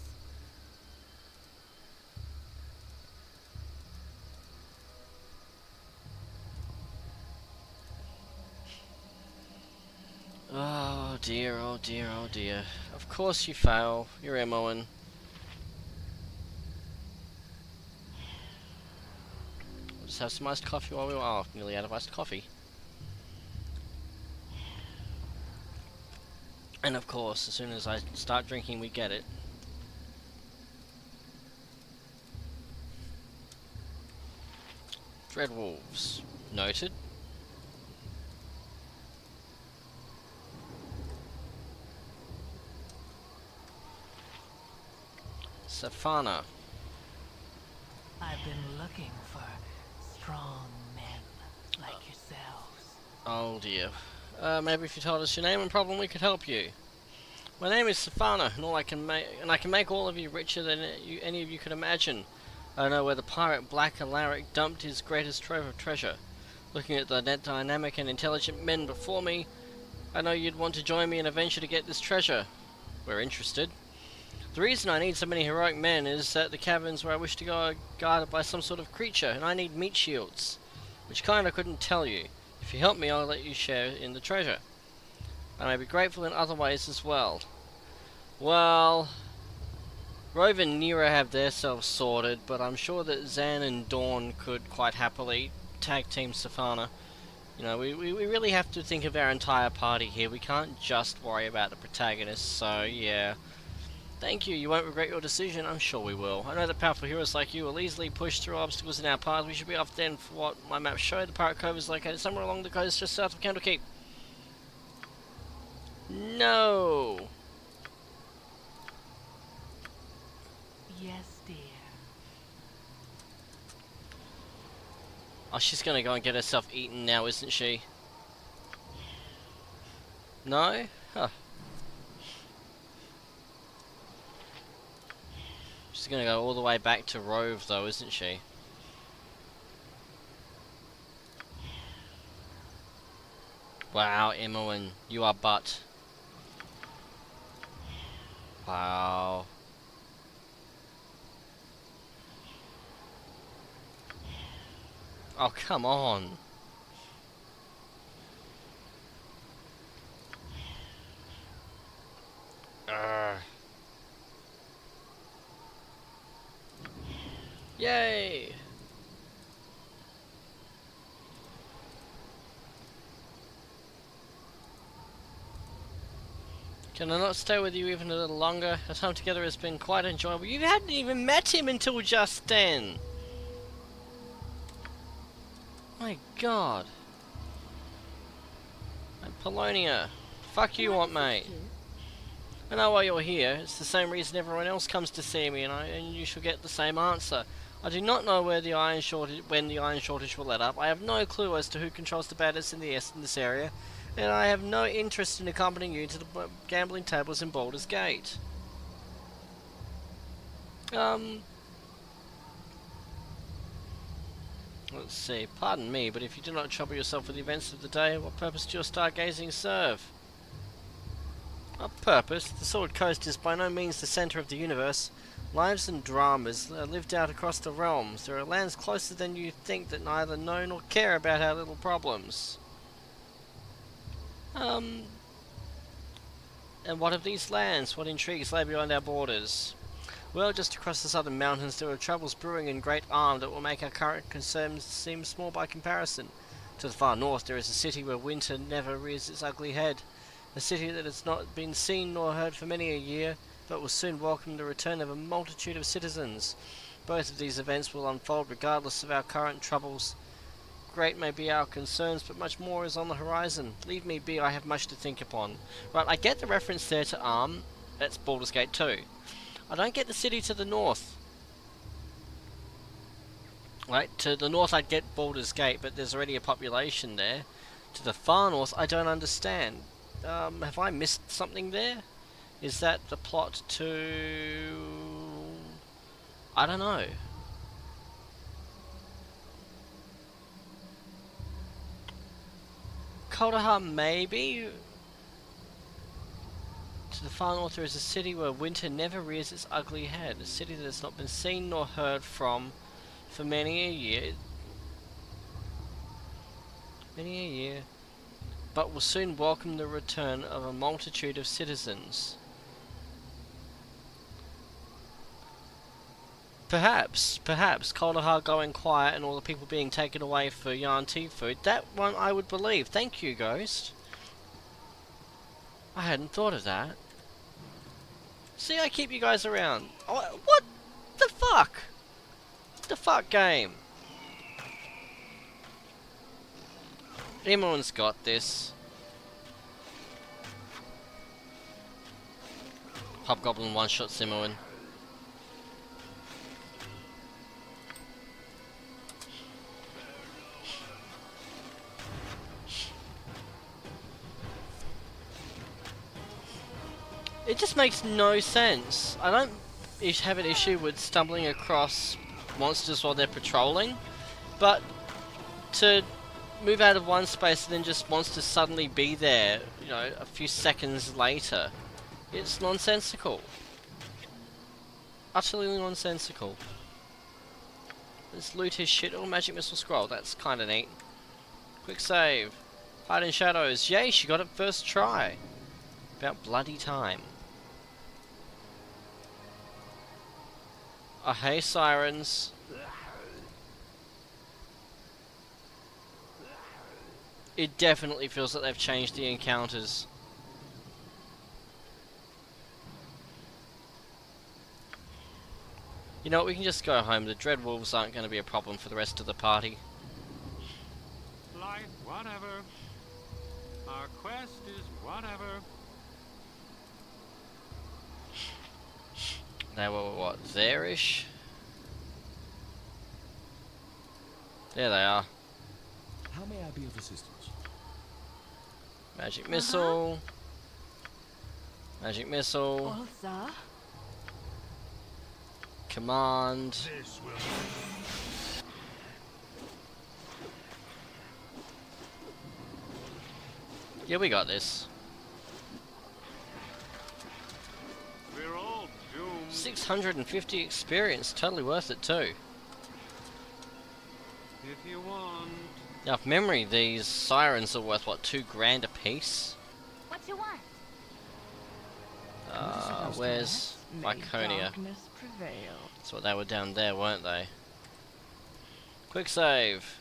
Oh dear, oh dear, oh dear. Of course you fail. You're Imoen. We'll just have some iced coffee while we were nearly out of iced coffee. And of course, as soon as I start drinking, we get it. Dread wolves. Noted. Safana. I've been looking for strong men like yourselves. Oh dear. Maybe if you told us your name and problem, we could help you. My name is Safana, and I can make all of you richer than any of you could imagine. I know where the pirate Black Alaric dumped his greatest trove of treasure. Looking at the net dynamic and intelligent men before me, I know you'd want to join me in a venture to get this treasure. We're interested. The reason I need so many heroic men is that the caverns where I wish to go are guarded by some sort of creature, and I need meat shields. Which kind I couldn't tell you. If you help me, I'll let you share in the treasure. I may be grateful in other ways as well. Well, Rhuobhe and Neera have their selves sorted, but I'm sure that Zan and Dawn could quite happily tag team Safana. You know, we really have to think of our entire party here. We can't just worry about the protagonist, so yeah. Thank you, you won't regret your decision, I'm sure we will. I know that powerful heroes like you will easily push through obstacles in our path. We should be off then for what my maps show. The Pirate Cove is located somewhere along the coast just south of Candlekeep. No! Yes, dear. Oh, she's gonna go and get herself eaten now, isn't she? No? Huh. She's gonna go all the way back to Rhuobhe though, isn't she? Wow, Imoen, you are butt. Wow. Oh, come on. Urgh. Yay! Can I not stay with you even a little longer? Our time together has been quite enjoyable. You hadn't even met him until just then! My god. And Polonia. Fuck you want, mate. I know why you're here. It's the same reason everyone else comes to see me, and you shall get the same answer. I do not know when the iron shortage will let up. I have no clue as to who controls the badness in this area, and I have no interest in accompanying you to the gambling tables in Baldur's Gate. Let's see. Pardon me, but if you do not trouble yourself with the events of the day, what purpose do your stargazing serve? What purpose? The Sword Coast is by no means the centre of the universe. Lives and dramas are lived out across the realms. There are lands closer than you think that neither know nor care about our little problems. And what of these lands? What intrigues lay beyond our borders? Well, just across the southern mountains there are troubles brewing in great arm that will make our current concerns seem small by comparison. To the far north there is a city where winter never rears its ugly head. A city that has not been seen nor heard for many a year, but will soon welcome the return of a multitude of citizens. Both of these events will unfold regardless of our current troubles. Great may be our concerns, but much more is on the horizon. Leave me be, I have much to think upon. Right, I get the reference there to Arm. That's Baldur's Gate 2. I don't get the city to the north. Right, to the north I'd get Baldur's Gate, but there's already a population there. To the far north, I don't understand. Have I missed something there? Is that the plot to... I don't know. Kaldahar, maybe? To the far north there is a city where winter never rears its ugly head. A city that has not been seen nor heard from for many a year. But will soon welcome the return of a multitude of citizens. Perhaps, Kaldahar going quiet and all the people being taken away for yarn tea food. That one I would believe. Thank you, Ghost. I hadn't thought of that. See, I keep you guys around. Oh, what the fuck? The fuck game? Everyone's got this. Hobgoblin one-shot Simoan. It just makes no sense. I don't have an issue with stumbling across monsters while they're patrolling, but to move out of one space and then just monsters suddenly be there, you know, a few seconds later, it's nonsensical. Utterly nonsensical. Let's loot his shit. Oh, magic missile scroll. That's kind of neat. Quick save. Hide in shadows. Yay, she got it first try. About bloody time. Oh, hey, sirens. It definitely feels like they've changed the encounters. You know what, we can just go home. The dread wolves aren't going to be a problem for the rest of the party. Life, whatever. Our quest is whatever. They were, what, there-ish? There they are. How may I be of assistance? Magic missile. Magic missile. Ulsa? Command. This will... Yeah, we got this. We're all doomed. 650 experience. Totally worth it too. If you want. Now, if memory, these sirens are worth, what, $2 grand a piece? What you want? Where's Myconia? Darkness prevail. That's what they were down there, weren't they? Quick save.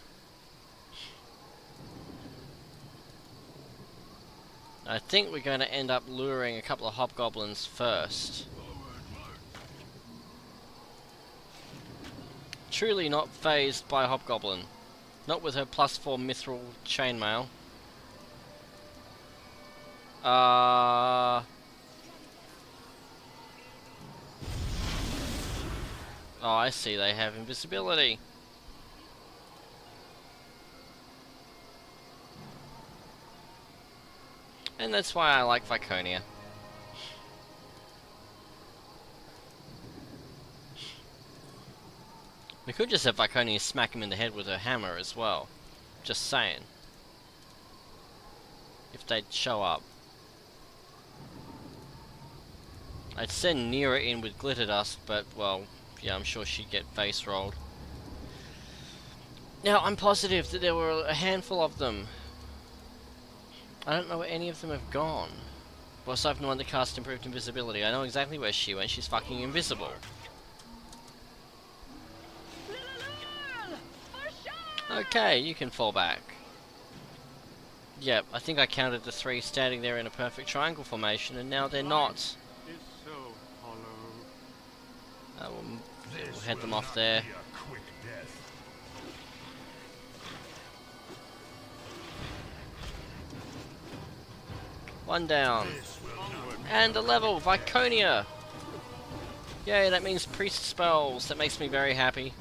I think we're going to end up luring a couple of hobgoblins first. Truly not phased by hobgoblin. Not with her +4 mithril chainmail. Oh, I see, they have invisibility. And that's why I like Viconia. We could just have Viconia smack him in the head with her hammer as well. Just saying. If they'd show up. I'd send Neera in with glitter dust, but, well, yeah, I'm sure she'd get face rolled. Now, I'm positive that there were a handful of them. I don't know where any of them have gone. Boss open one to cast improved invisibility. I know exactly where she went. She's fucking invisible. Okay, you can fall back. Yep, I think I counted the 3 standing there in a perfect triangle formation, and now they're not. Is so hollow. We'll head them off there. One down. And a level, Viconia! Yay, that means priest spells. That makes me very happy.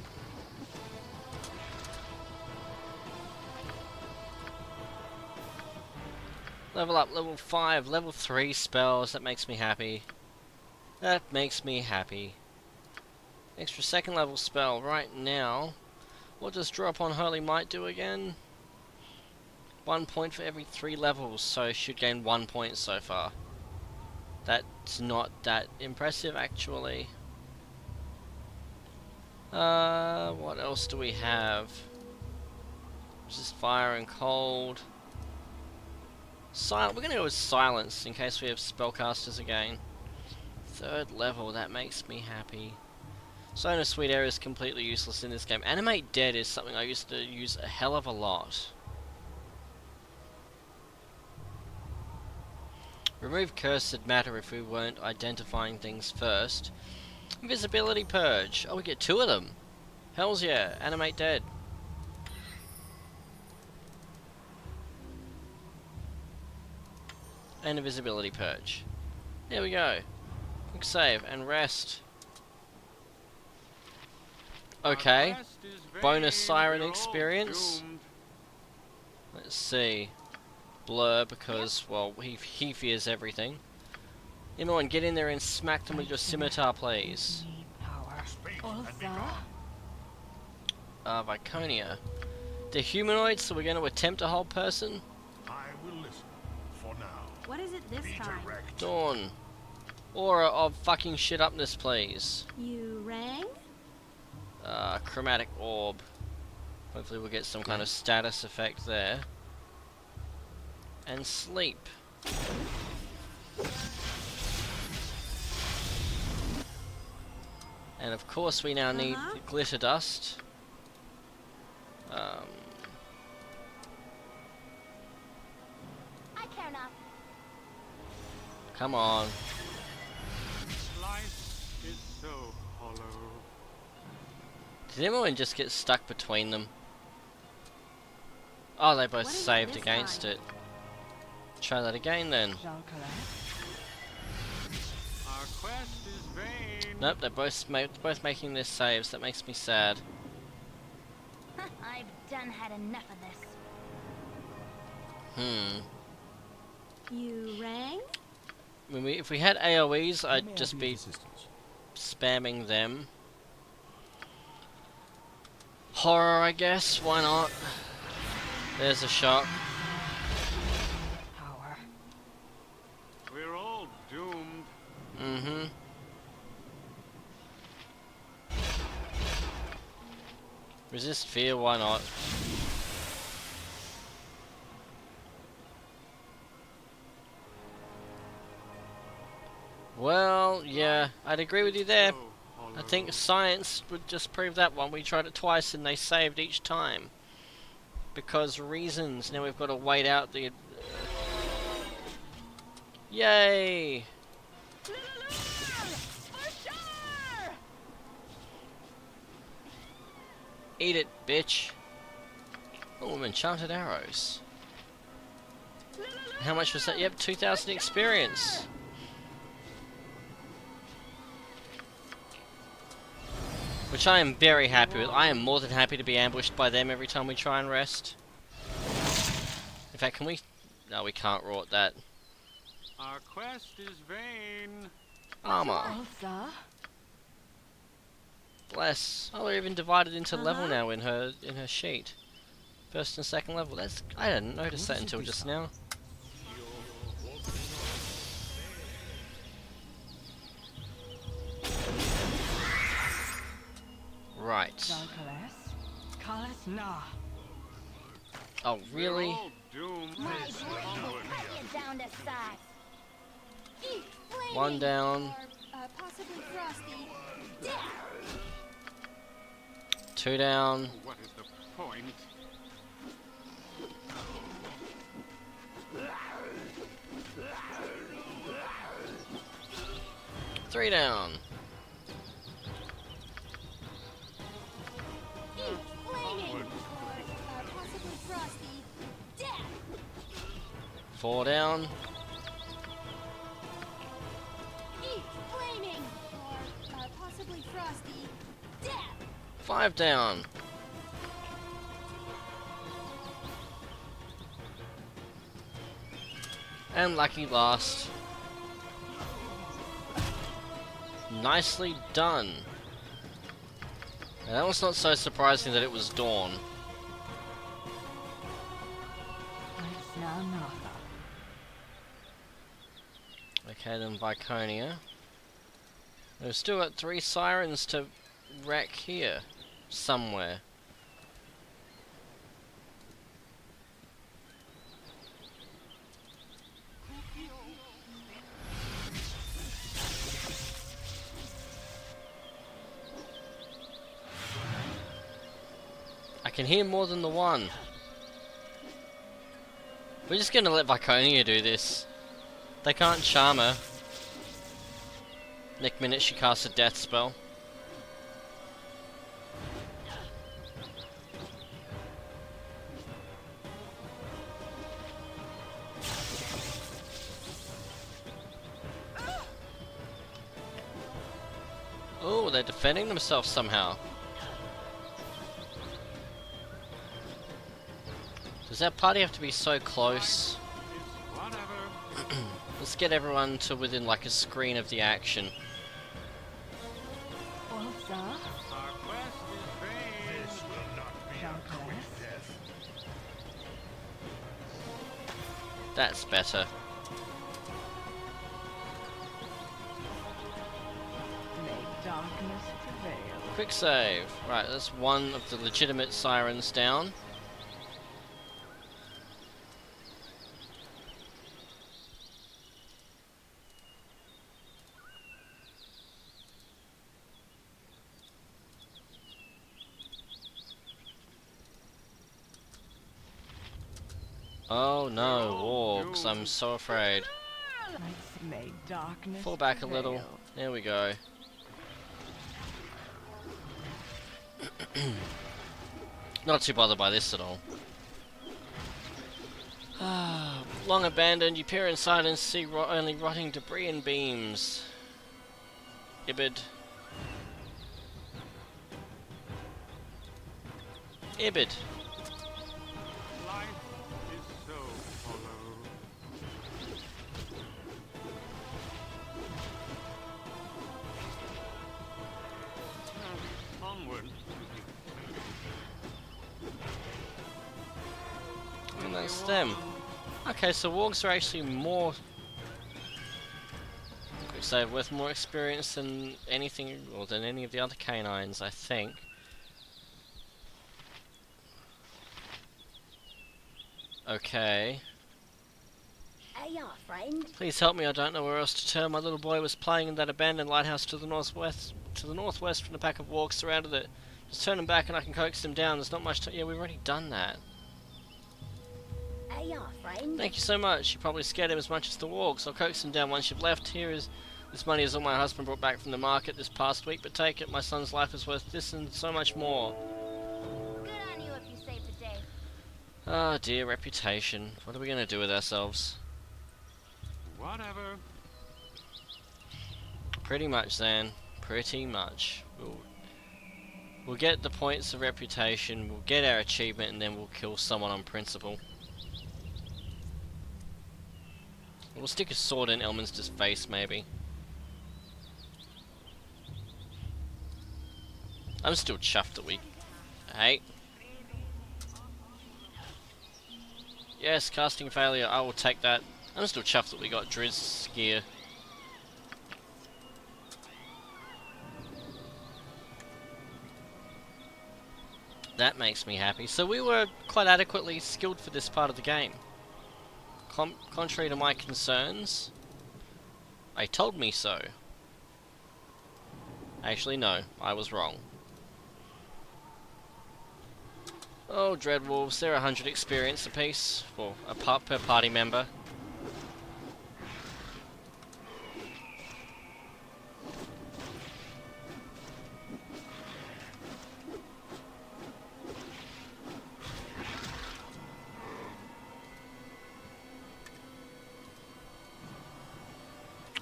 Level up, level 5, level 3 spells. That makes me happy. That makes me happy. Extra 2nd level spell right now. What does Drop on Holy Might do again? 1 point for every 3 levels, so I should gain 1 point so far. That's not that impressive, actually. What else do we have? Just fire and cold. We're gonna go with silence in case we have spellcasters again. 3rd level, that makes me happy. Zone of Sweet Air is completely useless in this game. Animate Dead is something I used to use a hell of a lot. Remove cursed matter if we weren't identifying things first. Invisibility Purge. Oh, we get 2 of them. Hells yeah. Animate Dead. And Invisibility Purge. There we go. Quick save and rest. Okay. Bonus Siren experience. Let's see. Blur because, well, he fears everything. Anyone, get in there and smack them with your scimitar, please. Viconia. They're humanoids, so we're going to attempt a whole person. I will listen for now. What is it this time? Dawn. Aura of fucking shit upness, please. You rang? Chromatic orb. Hopefully we'll get some kind of status effect there. And sleep. And of course we now need glitter dust. I care not. Come on. Life is so hollow. Did anyone just get stuck between them? Oh, they both What is it saved this against time? it. Try that again then. Our quest is vain. Nope, they're both making their saves. That makes me sad. I've done had enough of this. You rang? If we had AoEs, I'd just be spamming them. Horror, I guess. Why not? There's a shock. We're all doomed. Mm-hmm. Resist fear, why not? Well, yeah, I'd agree with you there. I think science would just prove that one. We tried it twice and they saved each time. Because reasons. Now we've got to wait out the... Yay! Eat it, bitch. Oh, enchanted arrows. How much was that? Yep, 2,000 experience. Which I am very happy with. I am more than happy to be ambushed by them every time we try and rest. In fact, can we... No, we can't rort that. Our quest is vain. Armor. Bless. Oh, we're even divided into level now in her sheet. 1st and 2nd level. That's... I didn't notice that until just now. Right. Oh, really? We're all doomed. My blade will cut you down to size. One down. Or, possibly frosty. Death. Two down. What is the point? Three down. Flaming. Or, possibly frosty. Death. Four down. Flaming. Or, possibly frosty. Death. Five down. And lucky last. Nicely done. And that was not so surprising that it was dawn. Okay, then Viconia. We've still got 3 sirens to wreck here. Somewhere. I can hear more than the one. We're just gonna let Viconia do this. They can't charm her. Next minute she casts a death spell. Oh, they're defending themselves somehow. Does that party have to be so close? Whatever. Let's get everyone to within like a screen of the action. Our quest is vain. This will not be a quick death. That's better. Make darkness prevail. Quick save. Right, that's one of the legitimate sirens down. Oh no, wargs, I'm so afraid. Let's make darkness Fall back a prevail. little. There we go. Not too bothered by this at all. Long abandoned, you peer inside and see only rotting debris and beams. Ibid. Ibid. Life is so hollow. Onward. And that's them. Okay, so wargs are actually more... Quick save, with more experience than anything, or than any of the other canines, I think. Okay. Hey, friend. Please help me, I don't know where else to turn. My little boy was playing in that abandoned lighthouse to the northwest from the pack of wargs surrounded it. Just turn him back and I can coax him down. There's not much to... Yeah, we've already done that. Hey, friend. Thank you so much. You probably scared him as much as the wargs. I'll coax him down once you've left. Here is... This money is all my husband brought back from the market this past week, but take it. My son's life is worth this and so much more. Good on you if you saved the day. Oh dear, reputation. What are we going to do with ourselves? Whatever. Pretty much, then. Pretty much. We'll get the points of reputation, we'll get our achievement, and then we'll kill someone on principle. We'll stick a sword in Elminster's face, maybe. I'm still chuffed that we... Hey. Yes, casting failure, I will take that. I'm still chuffed that we got Drizz's gear. That makes me happy. So we were quite adequately skilled for this part of the game. Contrary to my concerns. I told me so. Actually, no, I was wrong. Oh, Dread Wolves, they're 100 experience apiece for a per party member.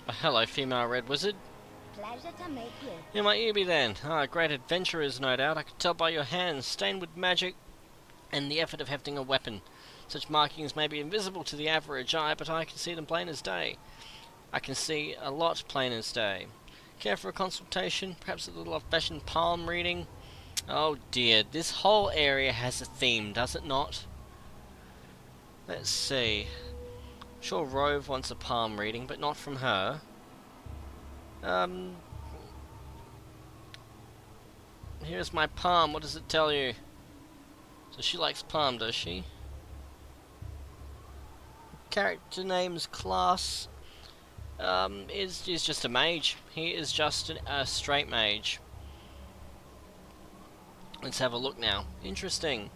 Oh, hello, female red wizard. Pleasure to meet you. Who might you be then? Ah, great adventurers, no doubt. I could tell by your hands, stained with magic and the effort of hefting a weapon. Such markings may be invisible to the average eye, but I can see them plain as day. I can see a lot plain as day. Care for a consultation? Perhaps a little old-fashioned palm reading? Oh dear, this whole area has a theme, does it not? Let's see. Sure, Rhuobhe wants a palm reading, but not from her. Here's my palm, what does it tell you? So she likes palm, does she? Character name's class is just a mage. He is just a straight mage. Let's have a look now. Interesting.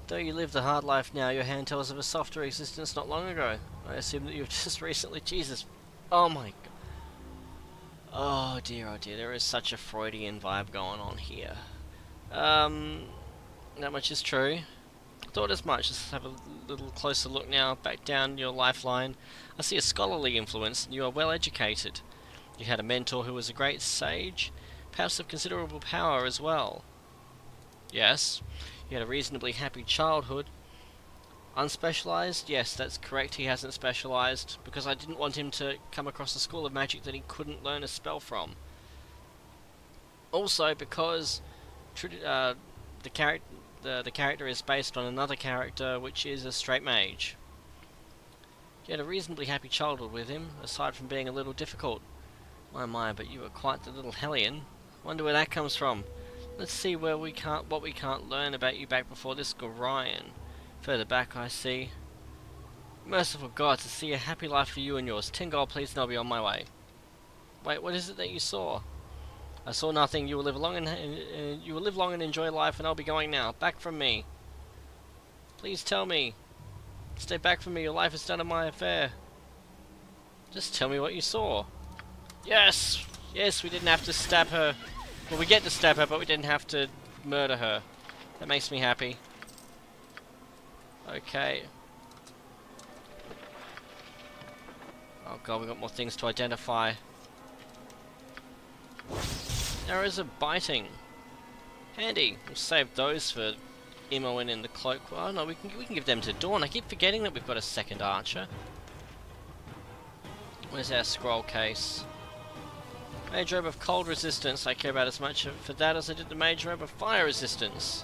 Though you live the hard life now, your hand tells of a softer existence not long ago. I assume that you've just recently... Jesus. Oh my god. Oh dear, there is such a Freudian vibe going on here. That much is true. I thought as much. Let's have a little closer look now. Back down your lifeline. I see a scholarly influence, and you are well educated. You had a mentor who was a great sage, perhaps of considerable power as well. Yes. You had a reasonably happy childhood. Unspecialized? Yes, that's correct. He hasn't specialized, because I didn't want him to come across a school of magic that he couldn't learn a spell from. Also, because the character is based on another character, which is a straight mage. You had a reasonably happy childhood with him, aside from being a little difficult. My, but you were quite the little hellion. Wonder where that comes from. Let's see what we can't learn about you back before this Gorion. Further back, I see. Merciful God, to see a happy life for you and yours. 10 gold, please, and I'll be on my way. Wait, what is it that you saw? I saw nothing. You will live long and enjoy life, and I'll be going now. Back from me. Please tell me. Stay back from me. Your life is none of my affair. Just tell me what you saw. Yes! Yes, we didn't have to stab her. Well, we get to stab her, but we didn't have to murder her. That makes me happy. Okay. Oh god, we've got more things to identify. Arrows of biting. Handy. We'll save those for Imoen in the cloak. Oh no, we can give them to Dawn. I keep forgetting that we've got a second archer. Where's our scroll case? Mage Robe of Cold Resistance. I care about as much for that as I did the Mage Robe of Fire Resistance.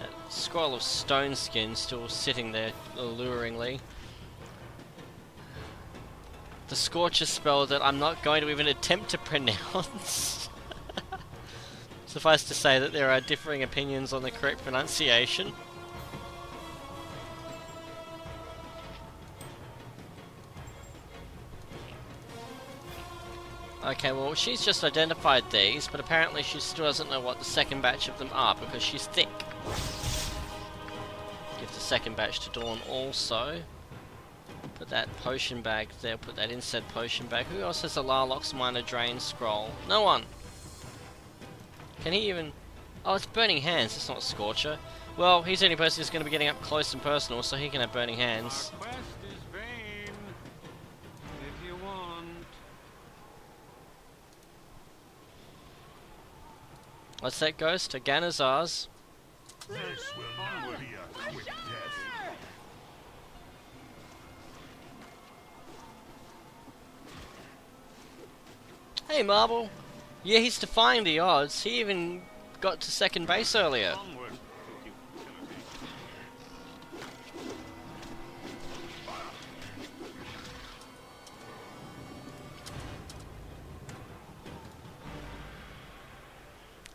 That scroll of Stone Skin still sitting there alluringly. The Scorcher spell that I'm not going to even attempt to pronounce. Suffice to say that there are differing opinions on the correct pronunciation. Okay, well, she's just identified these, but apparently she still doesn't know what the second batch of them are, because she's thick. Give the second batch to Dawn also. Put that potion bag there, put that instead potion bag. Who else has a Larlock's Minor Drain scroll? No one! Can he even... Oh, it's Burning Hands, it's not Scorcher. Well, he's the only person who's going to be getting up close and personal, so he can have Burning Hands. Our quest is vain, if you want. What's that ghost? Aganazar's. This will not be a quick death. Hey, Marble. Yeah, he's defying the odds. He even got to second base earlier. Onward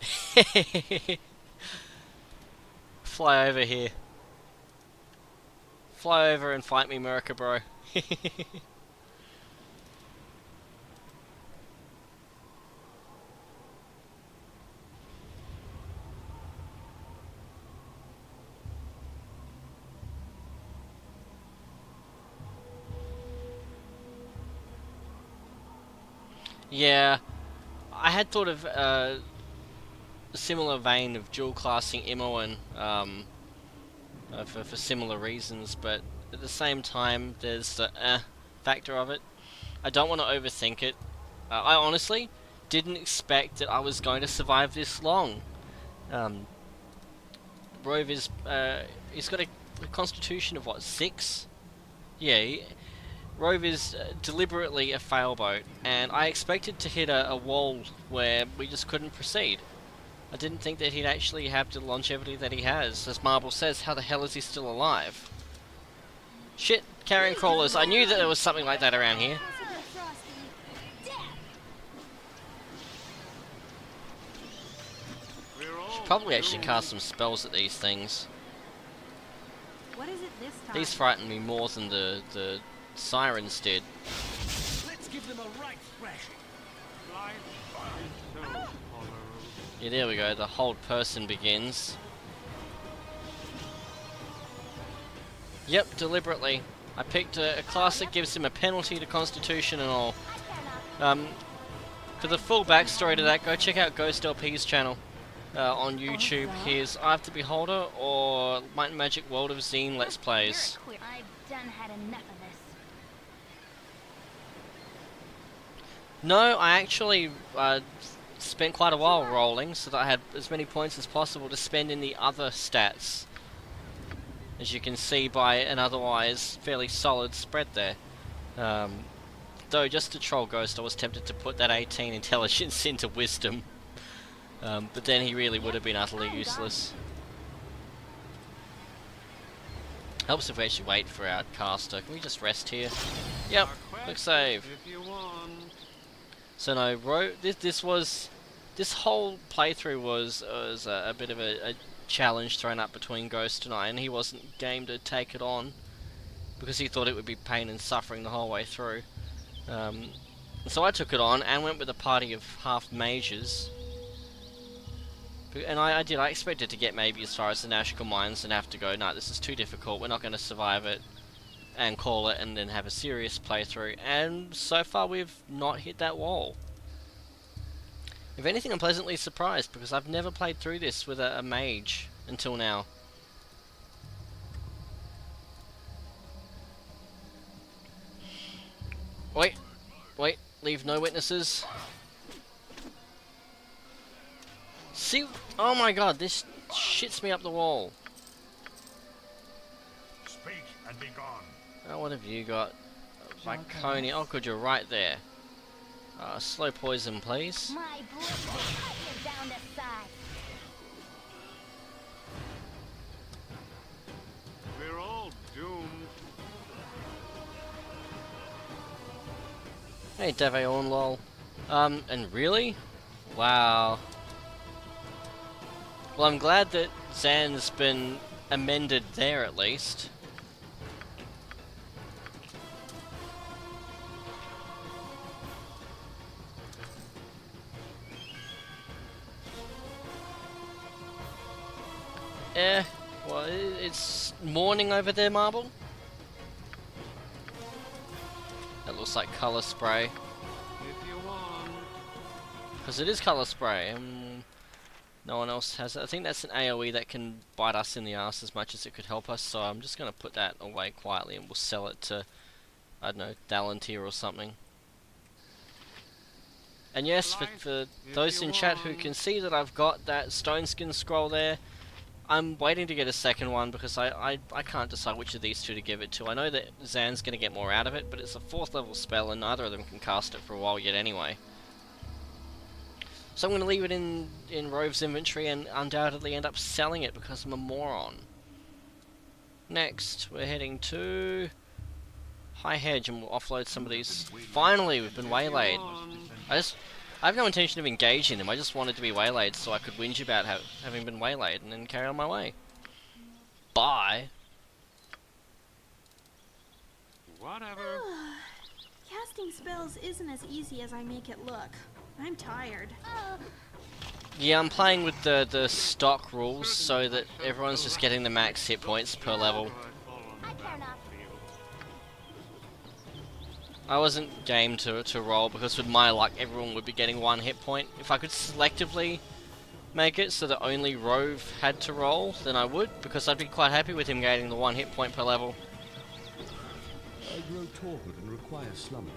to futility. Fly over here. Fly over and fight me, Murica, bro. Yeah, I had thought of a similar vein of dual classing Imoen for similar reasons, but at the same time, there's the factor of it. I don't want to overthink it. I honestly didn't expect that I was going to survive this long. Rhuobhe is he's got a constitution of what, 6? Yeah, Rhuobhe is deliberately a failboat, and I expected to hit a wall where we just couldn't proceed. I didn't think that he'd actually have the longevity that he has. As Marble says, how the hell is he still alive? Shit, carrion crawlers. I knew that there was something like that around here. Should probably actually cast some spells at these things. What is it this time? These frighten me more than the sirens did. Let's give them a right thrashing. Life is so tolerable. Yeah, there we go. The hold person begins. Yep, deliberately. I picked a class that gives him a penalty to Constitution and all. For the full backstory to that, go check out Ghost LP's channel on YouTube. Here's I've the Beholder or Might and Magic World of Zine Let's Plays. I've done had enough of this. No, I actually spent quite a while rolling so that I had as many points as possible to spend in the other stats. As you can see by an otherwise fairly solid spread there. Though just to troll Ghost, I was tempted to put that 18 intelligence into wisdom. But then he really would have been utterly useless. Helps if we actually wait for our caster. Can we just rest here? Yep, quick save. If you want. So no, this whole playthrough was a bit of a challenge thrown up between Ghost and I, and he wasn't game to take it on because he thought it would be pain and suffering the whole way through. So I took it on and went with a party of half mages. And I expected to get maybe as far as the Nashkel Mines and have to go, no, this is too difficult, we're not going to survive it, and call it and then have a serious playthrough. And so far we've not hit that wall. If anything, I'm pleasantly surprised, because I've never played through this with a mage until now. Wait, leave no witnesses. See, oh my god, this shits me up the wall. Speak and be gone. Oh, what have you got? Viconia, oh good, you're right there. Slow poison, please. My blade will cut you down to size. We're all doomed. Hey, Devayon, lol. And really? Wow. Well, I'm glad that Zan's been amended there, at least. Well, it's morning over there, Marble. That looks like colour spray. If you want. Because it is colour spray. No one else has it. I think that's an AoE that can bite us in the ass as much as it could help us, so I'm just going to put that away quietly and we'll sell it to, I don't know, Dalantir or something. And yes, for those in chat who can see that I've got that stone skin scroll there, I'm waiting to get a second one because I can't decide which of these two to give it to. I know that Zan's going to get more out of it, but it's a 4th level spell and neither of them can cast it for a while yet anyway. So I'm going to leave it in Rhuobhe's inventory and undoubtedly end up selling it because I'm a moron. Next, we're heading to High Hedge and we'll offload some of these. Finally, we've been waylaid. I have no intention of engaging them, I just wanted to be waylaid so I could whinge about having been waylaid and then carry on my way. Bye! Whatever. Casting spells isn't as easy as I make it look. I'm tired. Yeah, I'm playing with the stock rules so that everyone's just getting the max hit points per level. I turn off. I wasn't game to roll because with my luck everyone would be getting 1 hit point. If I could selectively make it so that only Rhuobhe had to roll, then I would, because I'd be quite happy with him gaining the 1 hit point per level. I grow torpid and require slumber.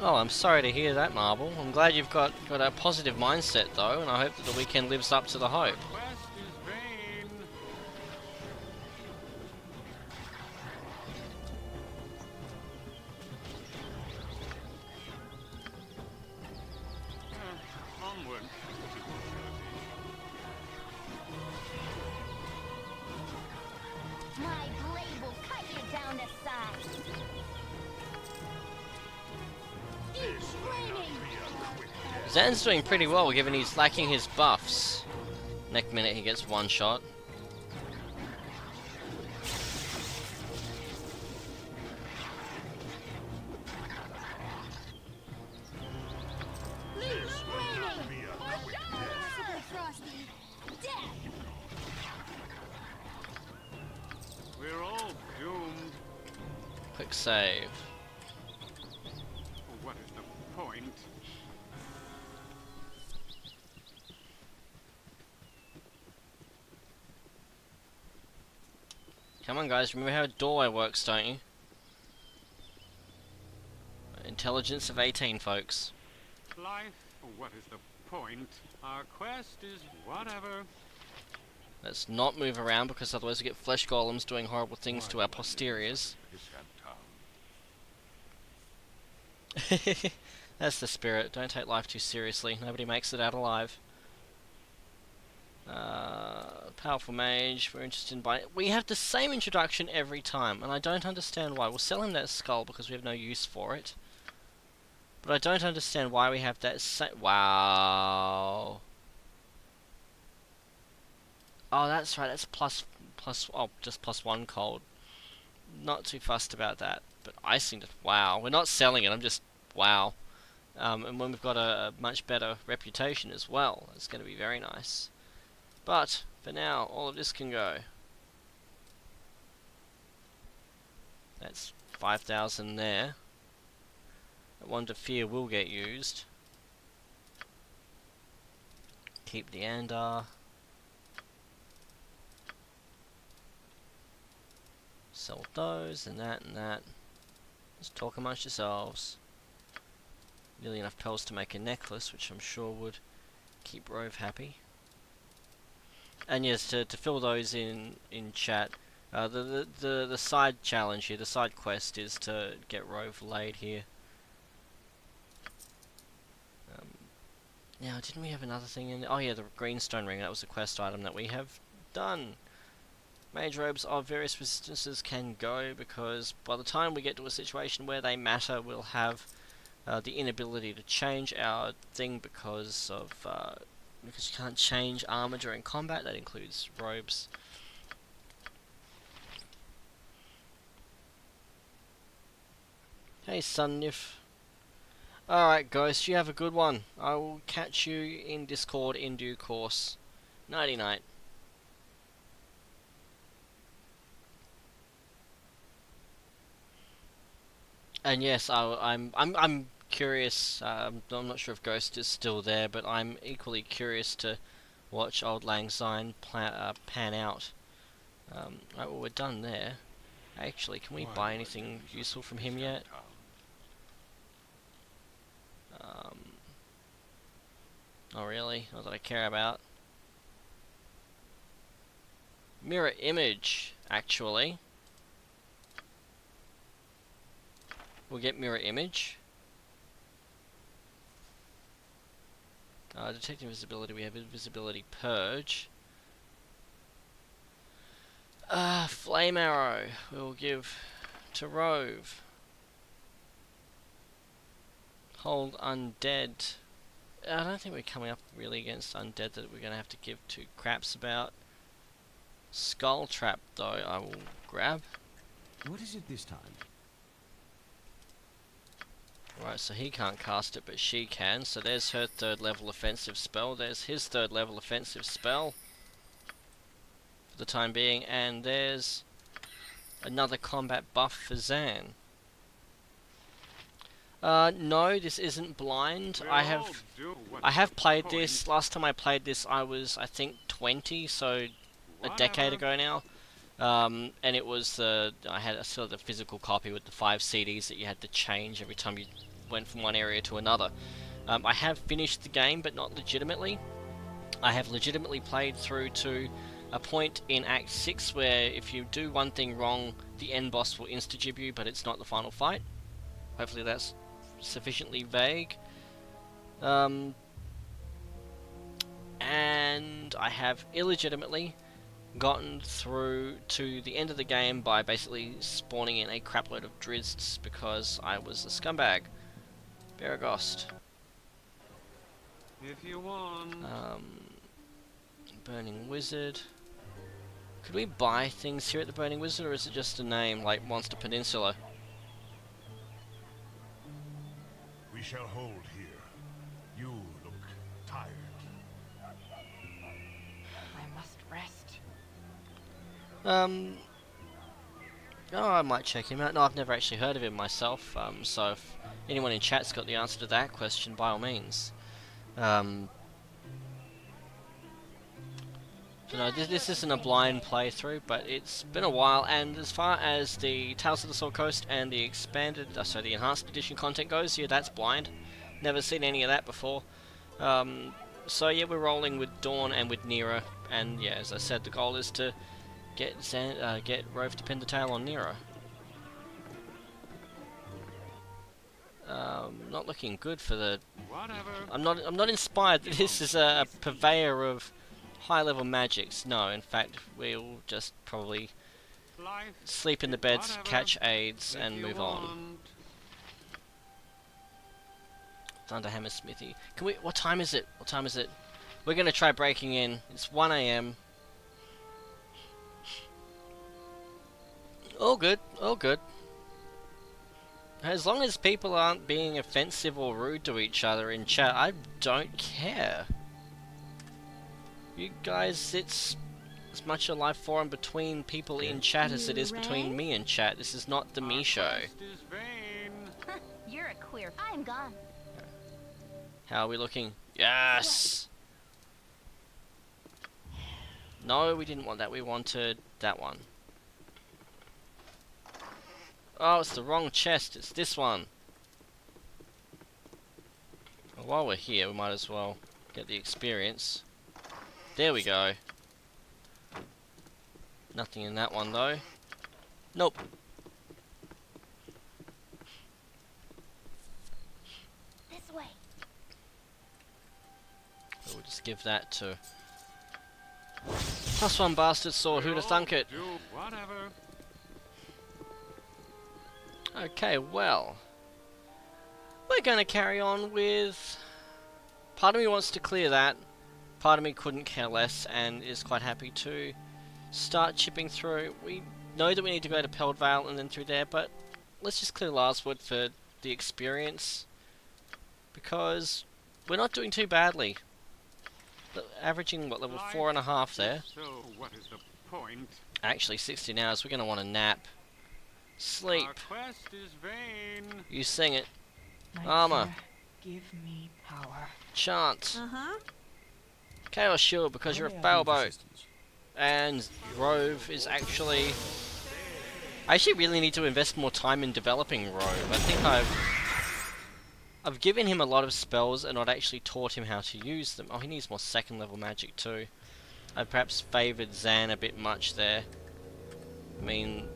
Oh, I'm sorry to hear that, Marble. I'm glad you've got a positive mindset though, and I hope that the weekend lives up to the hope. Quest is vain. Onward. My blade will cut you down to size. Keep flaming. Zan's doing pretty well given he's lacking his buffs. Next minute he gets 1 shot. Leave flaming. Merciful Frosty. Death. We're all doomed. Quick save. What is the point? Come on guys, remember how a doorway works, don't you? Intelligence of 18, folks. Life? What is the point? Our quest is whatever. Let's not move around because otherwise we get flesh golems doing horrible things to our posteriors. That's the spirit. Don't take life too seriously. Nobody makes it out alive. Powerful mage. We're interested in buying. We have the same introduction every time, and I don't understand why. We'll sell him that skull because we have no use for it. But I don't understand why we have that wow. Oh, that's right. That's plus. Oh, just +1 cold. Not too fussed about that. But icing it. Wow. We're not selling it. I'm just wow. And when we've got a much better reputation as well, it's going to be very nice. But for now, all of this can go. That's 5,000 there. That Wand of Fear will get used. Keep the Andar. Sell those and that and that. Just talk amongst yourselves. Nearly enough pearls to make a necklace, which I'm sure would keep Rhuobhe happy. And yes, to fill those in chat, the side challenge here, the side quest is to get Rhuobhe laid here. Now, didn't we have another thing in? Oh yeah, the greenstone ring. That was a quest item that we have done. Mage robes of various resistances can go because by the time we get to a situation where they matter, we'll have the inability to change our thing because you can't change armor during combat. That includes robes. Hey Sunnif. Alright Ghost, you have a good one. I will catch you in Discord in due course. Nighty night. And yes, I'm curious. I'm not sure if Ghost is still there, but I'm equally curious to watch Old Lang Syne pan out. Right, well we're done there. Actually, can we buy anything useful from him yet? Not really. Not that I care about. Mirror image, actually. We'll get mirror image. Detect invisibility, we have invisibility purge. Flame arrow, we'll give to Rhuobhe. Hold undead. I don't think we're coming up really against undead that we're going to have to give two craps about. Skull trap though, I will grab. What is it this time? Right, so he can't cast it, but she can. So there's her 3rd level offensive spell. There's his 3rd level offensive spell. For the time being. And there's another combat buff for Zan. No, this isn't blind. We'll I all have do what's I have the played point. this. Last time I played this, I was, I think, 20, so a decade Whatever. ago now. And it was I had still had the physical copy with the 5 CDs that you had to change every time you went from one area to another. I have finished the game, but not legitimately. I have legitimately played through to a point in Act 6 where if you do one thing wrong, the end boss will insta-gib you, but it's not the final fight. Hopefully that's sufficiently vague. And I have illegitimately gotten through to the end of the game by basically spawning in a crapload of Drizzt because I was a scumbag. Baragost. If you want. Burning Wizard. Could we buy things here at the Burning Wizard, or is it just a name like Monster Peninsula? We shall hold here. You look tired. I must rest. Oh, I might check him out. No, I've never actually heard of him myself, so if anyone in chat's got the answer to that question, by all means. So no, this isn't a blind playthrough, but it's been a while, and as far as the Tales of the Sword Coast and the expanded, the enhanced edition content goes, yeah, that's blind. Never seen any of that before. So yeah, we're rolling with Dawn and with Neera, and yeah, as I said, the goal is to get Rhuobhe to pin the tail on Neera. Not looking good for the. Whatever. I'm not inspired that this is a purveyor of high-level magics. No, in fact, we'll just probably Life. sleep in the beds, Whatever. catch AIDS, If and you move on. want. Thunderhammer Smithy. Can we? What time is it? What time is it? We're gonna try breaking in. It's 1 AM. All good. All good. As long as people aren't being offensive or rude to each other in chat, I don't care. You guys, it's as much a live forum between people in chat as it is between me and chat. This is not the me show. Quest is vain. You're a queer. I'm gone. How are we looking? Yes! No, we didn't want that. We wanted that one. Oh, it's the wrong chest. It's this one. Well, while we're here, we might as well get the experience. There we go. Nothing in that one, though. Nope. This way. So we'll just give that to... +1 bastard sword, who'd have thunk it? Do whatever. Okay, well, we're going to carry on with... Part of me wants to clear that, part of me couldn't care less and is quite happy to start chipping through. We know that we need to go to Peldvale and then through there, but let's just clear Lastwood for the experience, because we're not doing too badly. Averaging, what, level 4.5 there. So what is the point? Actually, 16 hours, we're going to want a nap. Sleep. Our quest is vain. You sing it. Night Armor. Fear, give me power. Chant. Uh-huh. Chaos Shield because you're a failboat. And Rhuobhe is actually... I actually really need to invest more time in developing Rhuobhe. I think I've given him a lot of spells and not actually taught him how to use them. Oh, he needs more second level magic too. I perhaps favoured Zan a bit much there. I mean,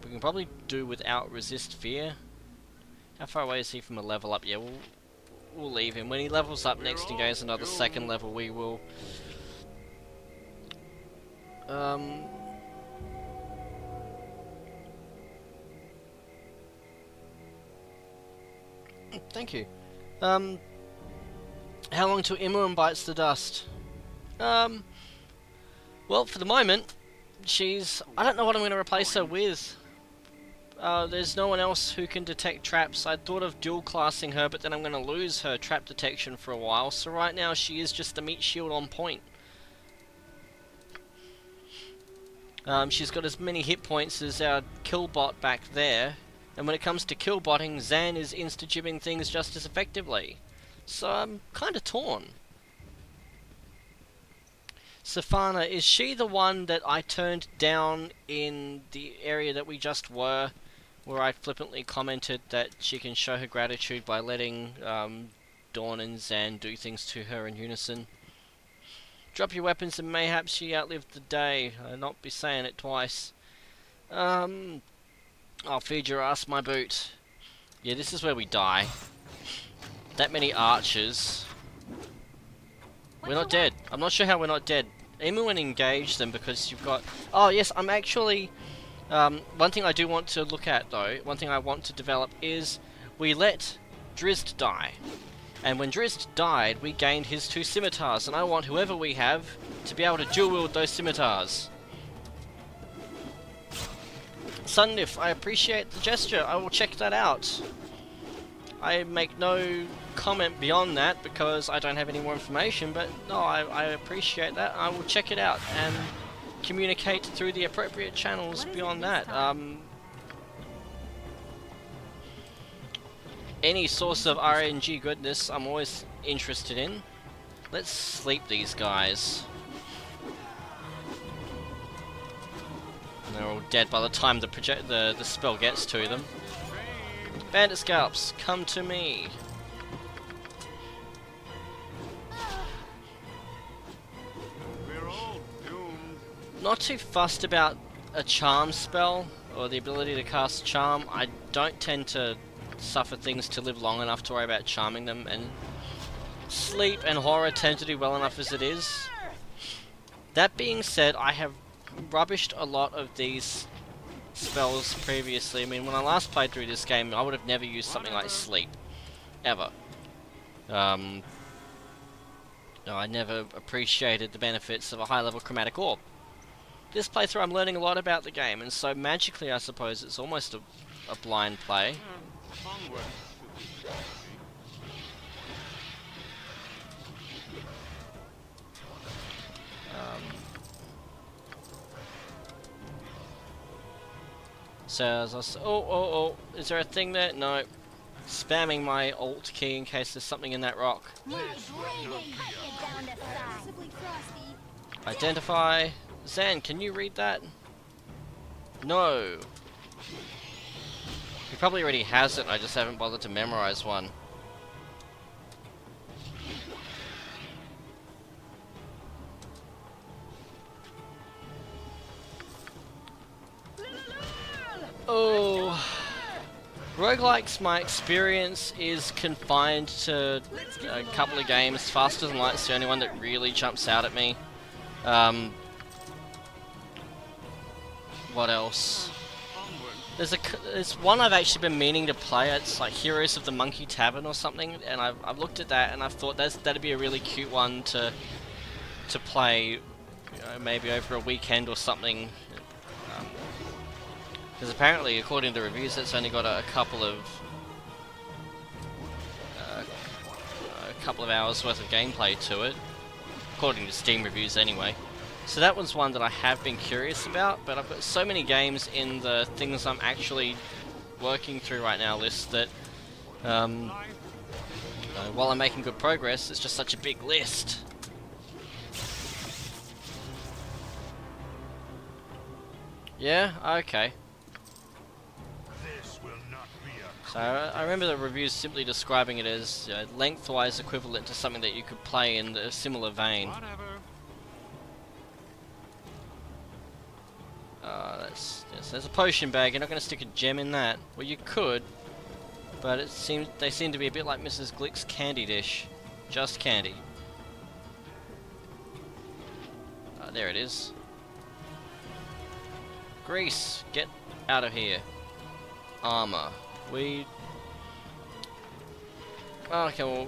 we can probably do without Resist Fear. How far away is he from a level up? Yeah, we'll leave him. When he levels up next and gains another second level, we will... Thank you. How long till Imoen bites the dust? Well, for the moment, she's... I don't know what I'm going to replace her with. There's no one else who can detect traps. I thought of dual classing her, but then I'm going to lose her trap detection for a while. So right now, she is just the meat shield on point. She's got as many hit points as our killbot back there, And when it comes to killbotting, Zan is insta-jibbing things just as effectively. So I'm kind of torn. Safana, is she the one that I turned down in the area that we just were, where I flippantly commented that she can show her gratitude by letting Dawn and Zan do things to her in unison? Drop your weapons and mayhaps she outlived the day. I'll not be saying it twice. I'll feed your ass my boot. Yeah, this is where we die. That many archers. We're not dead. I'm not sure how we're not dead. Even when engage them, because you've got... Oh yes, I'm actually... one thing I do want to look at though, one thing I want to develop is we let Drizzt die. And when Drizzt died, we gained his 2 scimitars, and I want whoever we have to be able to dual wield those scimitars. Sunnif, I appreciate the gesture. I will check that out. I make no comment beyond that because I don't have any more information, but no, I appreciate that. I will check it out and communicate through the appropriate channels beyond that. Any source of RNG goodness I'm always interested in. Let's sleep these guys. And they're all dead by the time the spell gets to them. Bandit scalps, come to me. We're all doomed. Not too fussed about a charm spell or the ability to cast charm. I don't tend to suffer things to live long enough to worry about charming them, and sleep and horror tend to do well enough as it is. That being said, I have rubbished a lot of these spells previously. I mean, when I last played through this game, I would have never used something like sleep. Ever. No, I never appreciated the benefits of a high level chromatic orb. This playthrough I'm learning a lot about the game, and so magically I suppose it's almost a blind play. Onward. So as I was, oh, is there a thing there? No. Spamming my alt key in case there's something in that rock. Identify. Zan, can you read that? No. He probably already has it, I just haven't bothered to memorize one. Oh, roguelikes, my experience is confined to a couple of games. Faster Than Light's the only one that really jumps out at me. What else? There's one I've actually been meaning to play. It's like Heroes of the Monkey Tavern or something, and I've looked at that and I've thought that'd be a really cute one to play, you know, maybe over a weekend or something. Because apparently, according to the reviews, it's only got a couple of hours worth of gameplay to it, according to Steam reviews anyway. So that one's one that I have been curious about, but I've got so many games in the things I'm actually working through right now list that while I'm making good progress, it's just such a big list. Yeah, okay. So I remember the reviews simply describing it as lengthwise equivalent to something that you could play in a similar vein. Whatever. Yes, there's a potion bag. You're not going to stick a gem in that. Well, you could, but they seem to be a bit like Mrs. Glick's candy dish, just candy. There it is. Grease, get out of here. Armor. Okay, well,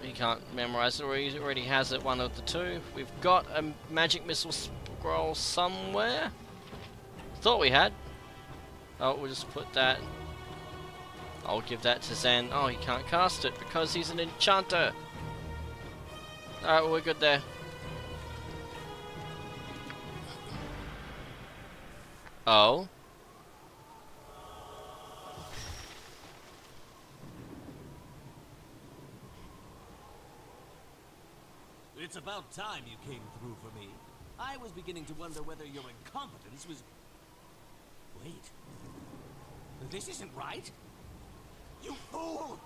he can't memorize it, or he already has it, one of the two. We've got a magic missile scroll somewhere. Thought we had. Oh, we'll just put that. I'll give that to Zan. Oh, he can't cast it because he's an enchanter. Alright, well, we're good there. It's about time you came through for me. I was beginning to wonder whether your incompetence was... Wait. This isn't right. You fool!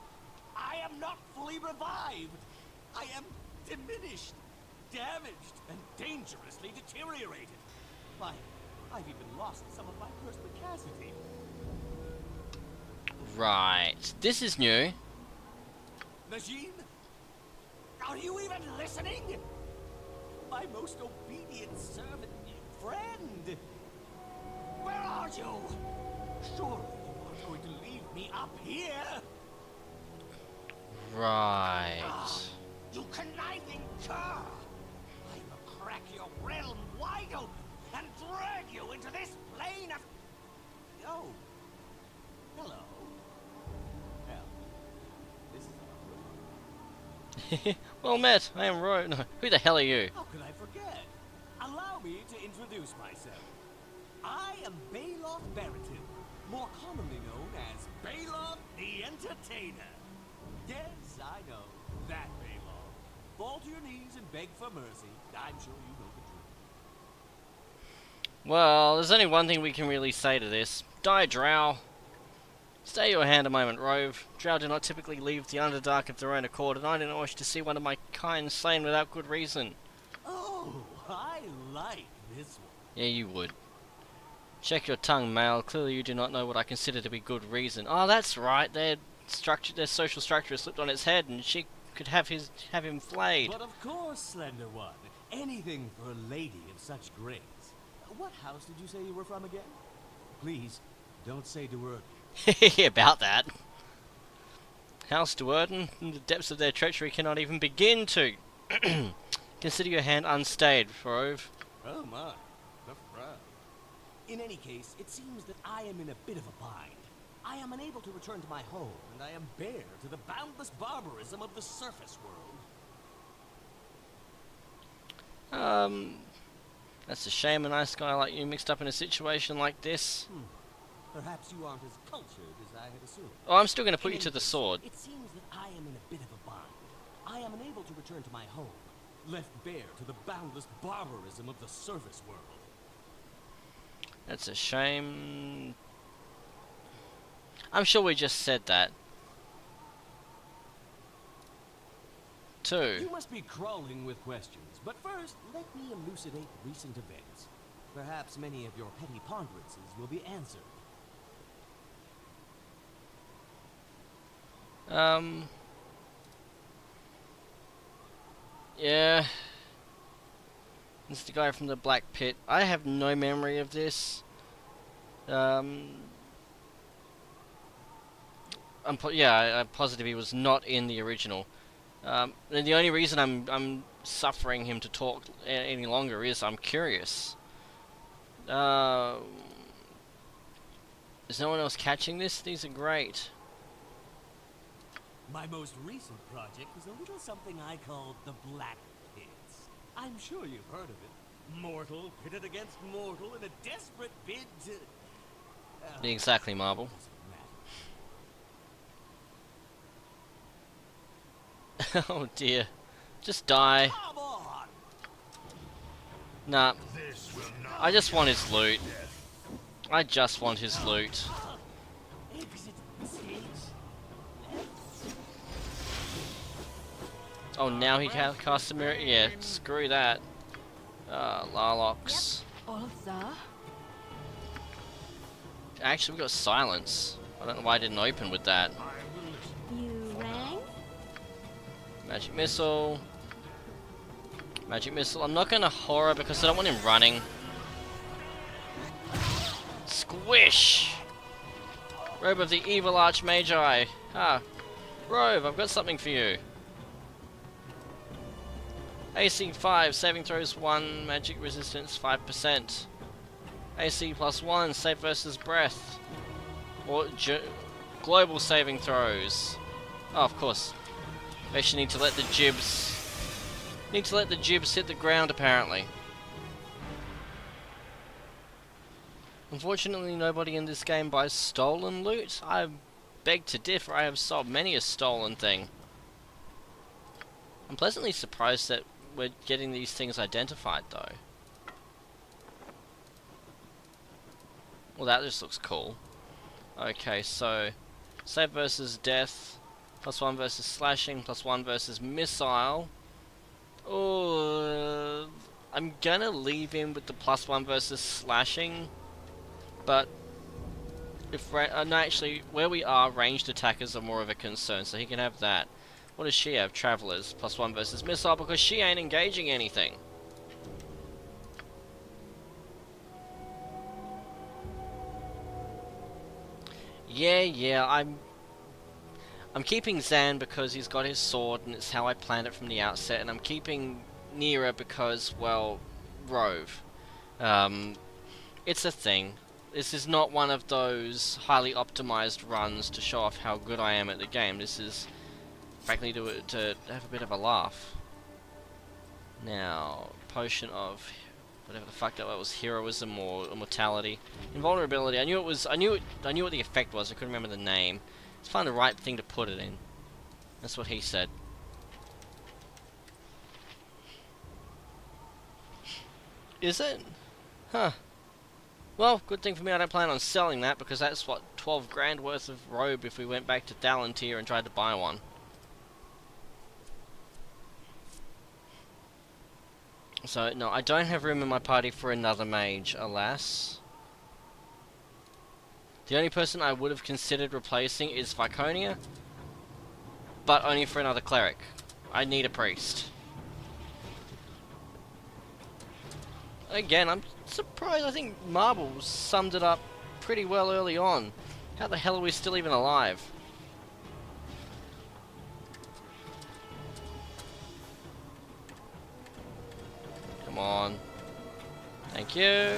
I am not fully revived. I am diminished, damaged, and dangerously deteriorated. I've even lost some of my perspicacity. Right. This is new. Najin? Are you even listening? My most obedient servant and friend. Where are you? Surely you aren't going to leave me up here. Right. You conniving cur! I will crack your realm wide open and drag you into this plane of... Oh. Hello. Well, this is Well met. I am Rhuobhe. No, who the hell are you? How could I forget? Allow me to introduce myself. I am Baldur Baratin, more commonly known as Baldur the Entertainer. Yes, I know, that Baldur. Fall to your knees and beg for mercy. I'm sure you know the truth. Well, there's only one thing we can really say to this. Die, Drow. Stay your hand a moment, Rhuobhe. Drow do not typically leave the Underdark of their own accord, and I do not wish to see one of my kind slain without good reason. Oh, I like this one. Yeah, you would. Check your tongue, male. Clearly you do not know what I consider to be good reason. Oh, that's right. Their social structure has slipped on its head, and she could have him flayed. But of course, Slender One. Anything for a lady of such grace. What house did you say you were from again? Please, don't say Duerden. About that. House Duerden, in the depths of their treachery cannot even begin to. Consider your hand unstayed, Rhuobhe. Oh my, tough crowd. In any case, it seems that I am in a bit of a bind. I am unable to return to my home, and I am bare to the boundless barbarism of the surface world. That's a shame a nice guy like you mixed up in a situation like this. Perhaps you aren't as cultured as I had assumed. Oh, I'm still going to put you to the sword. It seems that I am in a bit of a bind. I am unable to return to my home, left bare to the boundless barbarism of the surface world. That's a shame. I'm sure we just said that. You must be crawling with questions, but first, let me elucidate recent events. Perhaps many of your petty ponderances will be answered. Yeah. This is the guy from the Black Pit. I have no memory of this. I'm positive he was not in the original. And the only reason I'm suffering him to talk any longer is I'm curious. Is no one else catching this? These are great. My most recent project was a little something I called the Black Pits. I'm sure you've heard of it. Mortal pitted against mortal in a desperate bid to... Exactly, Marvel. Oh dear. Just die. Come on! Nah. I just want his loot. I just want his loot. Oh, now he can cast a mirror? Yeah, screw that. Larlox. Actually, we got silence. I don't know why I didn't open with that. You rang? Magic missile. Magic missile. I'm not gonna horror because I don't want him running. Squish! Robe of the evil archmagi. Ah, Rhuobhe, I've got something for you. AC 5, saving throws 1, magic resistance 5%. AC +1, save versus breath. Or global saving throws. Oh, of course. We actually need to let the jibs... hit the ground, apparently. Unfortunately, nobody in this game buys stolen loot. I beg to differ. I have sold many a stolen thing. I'm pleasantly surprised that we're getting these things identified, though. Well, that just looks cool. Okay, so save versus death, +1 versus slashing, +1 versus missile. Oh, I'm gonna leave him with the +1 versus slashing, but if no, actually, where we are, ranged attackers are more of a concern, so he can have that. What does she have? Travelers, +1 versus missile, because she ain't engaging anything. Yeah, I'm keeping Zan because he's got his sword and it's how I planned it from the outset, and I'm keeping Neera because, well, Rhuobhe. It's a thing. This is not one of those highly optimized runs to show off how good I am at the game. This is, frankly, to have a bit of a laugh. Now, potion of whatever the fuck that was, heroism or immortality, invulnerability. I knew what the effect was. I couldn't remember the name. Let's find the right thing to put it in. That's what he said. Is it? Huh. Well, good thing for me I don't plan on selling that, because that's what, 12 grand worth of Rhuobhe if we went back to Dalantir and tried to buy one. So, no, I don't have room in my party for another mage, alas. The only person I would have considered replacing is Viconia, but only for another cleric. I need a priest. Again, I'm surprised. I think Marbles summed it up pretty well early on. How the hell are we still even alive? Come on. Thank you.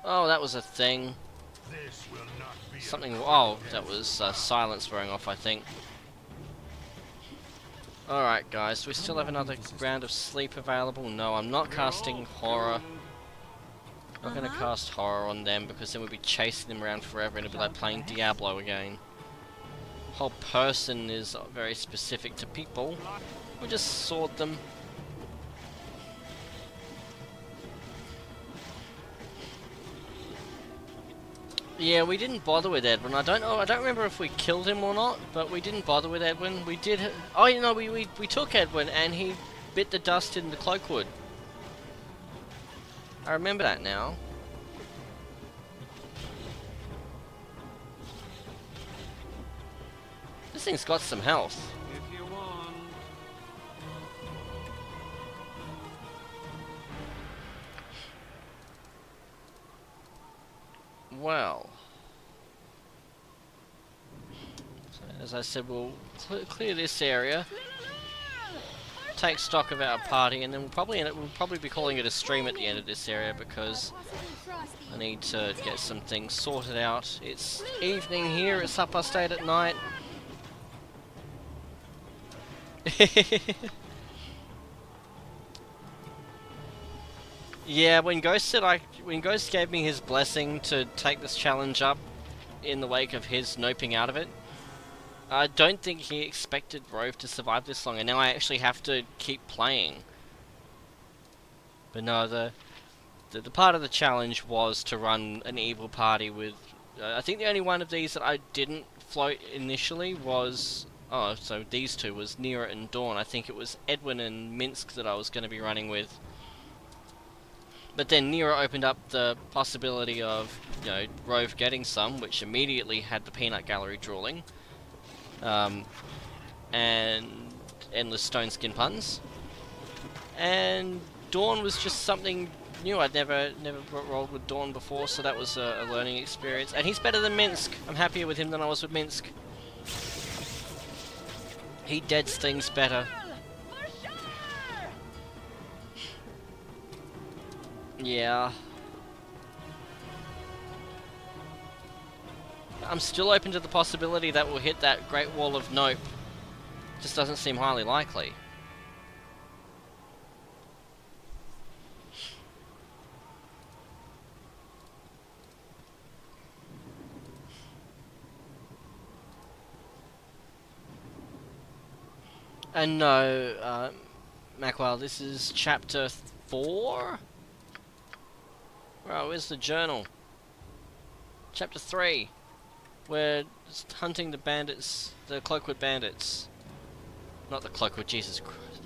Oh, that was a thing. This will not be Something. Oh, that was silence wearing off, I think. Alright, guys. Do we still have another round of sleep available? No, I'm not casting horror. I'm not going to cast horror on them, because then we'll be chasing them around forever and it'll be like playing Diablo again. Whole person is very specific to people. We'll just sword them. Yeah, we didn't bother with Edwin. I don't remember if we killed him or not, but we didn't bother with Edwin. We did. Oh, you know, we took Edwin and he bit the dust in the cloakwood. I remember that now. This thing's got some health. If you want. Well, so as I said, we'll clear this area, take stock of our party, and then we'll probably be calling it a stream at the end of this area, because I need to get some things sorted out. It's evening here. It's 8:30 at night. Yeah, when Ghost gave me his blessing to take this challenge up in the wake of his noping out of it, I don't think he expected Rhuobhe to survive this long, and now I actually have to keep playing. But no, the part of the challenge was to run an evil party with... I think the only one of these that I didn't float initially was... Oh, so these two was Neera and Dawn. I think it was Edwin and Minsk that I was going to be running with. But then Neera opened up the possibility of, you know, Rhuobhe getting some, which immediately had the peanut gallery drooling. And endless stone skin puns. And Dawn was just something new. I'd never rolled with Dawn before, so that was a learning experience. And he's better than Minsk. I'm happier with him than I was with Minsk. He deads things better. Yeah. I'm still open to the possibility that we'll hit that Great Wall of Nope. Just doesn't seem highly likely. And no, Macwell, this is chapter 4? Right, where's the journal? Chapter 3. We're hunting the bandits, the Cloakwood bandits. Not the Cloakwood, Jesus Christ.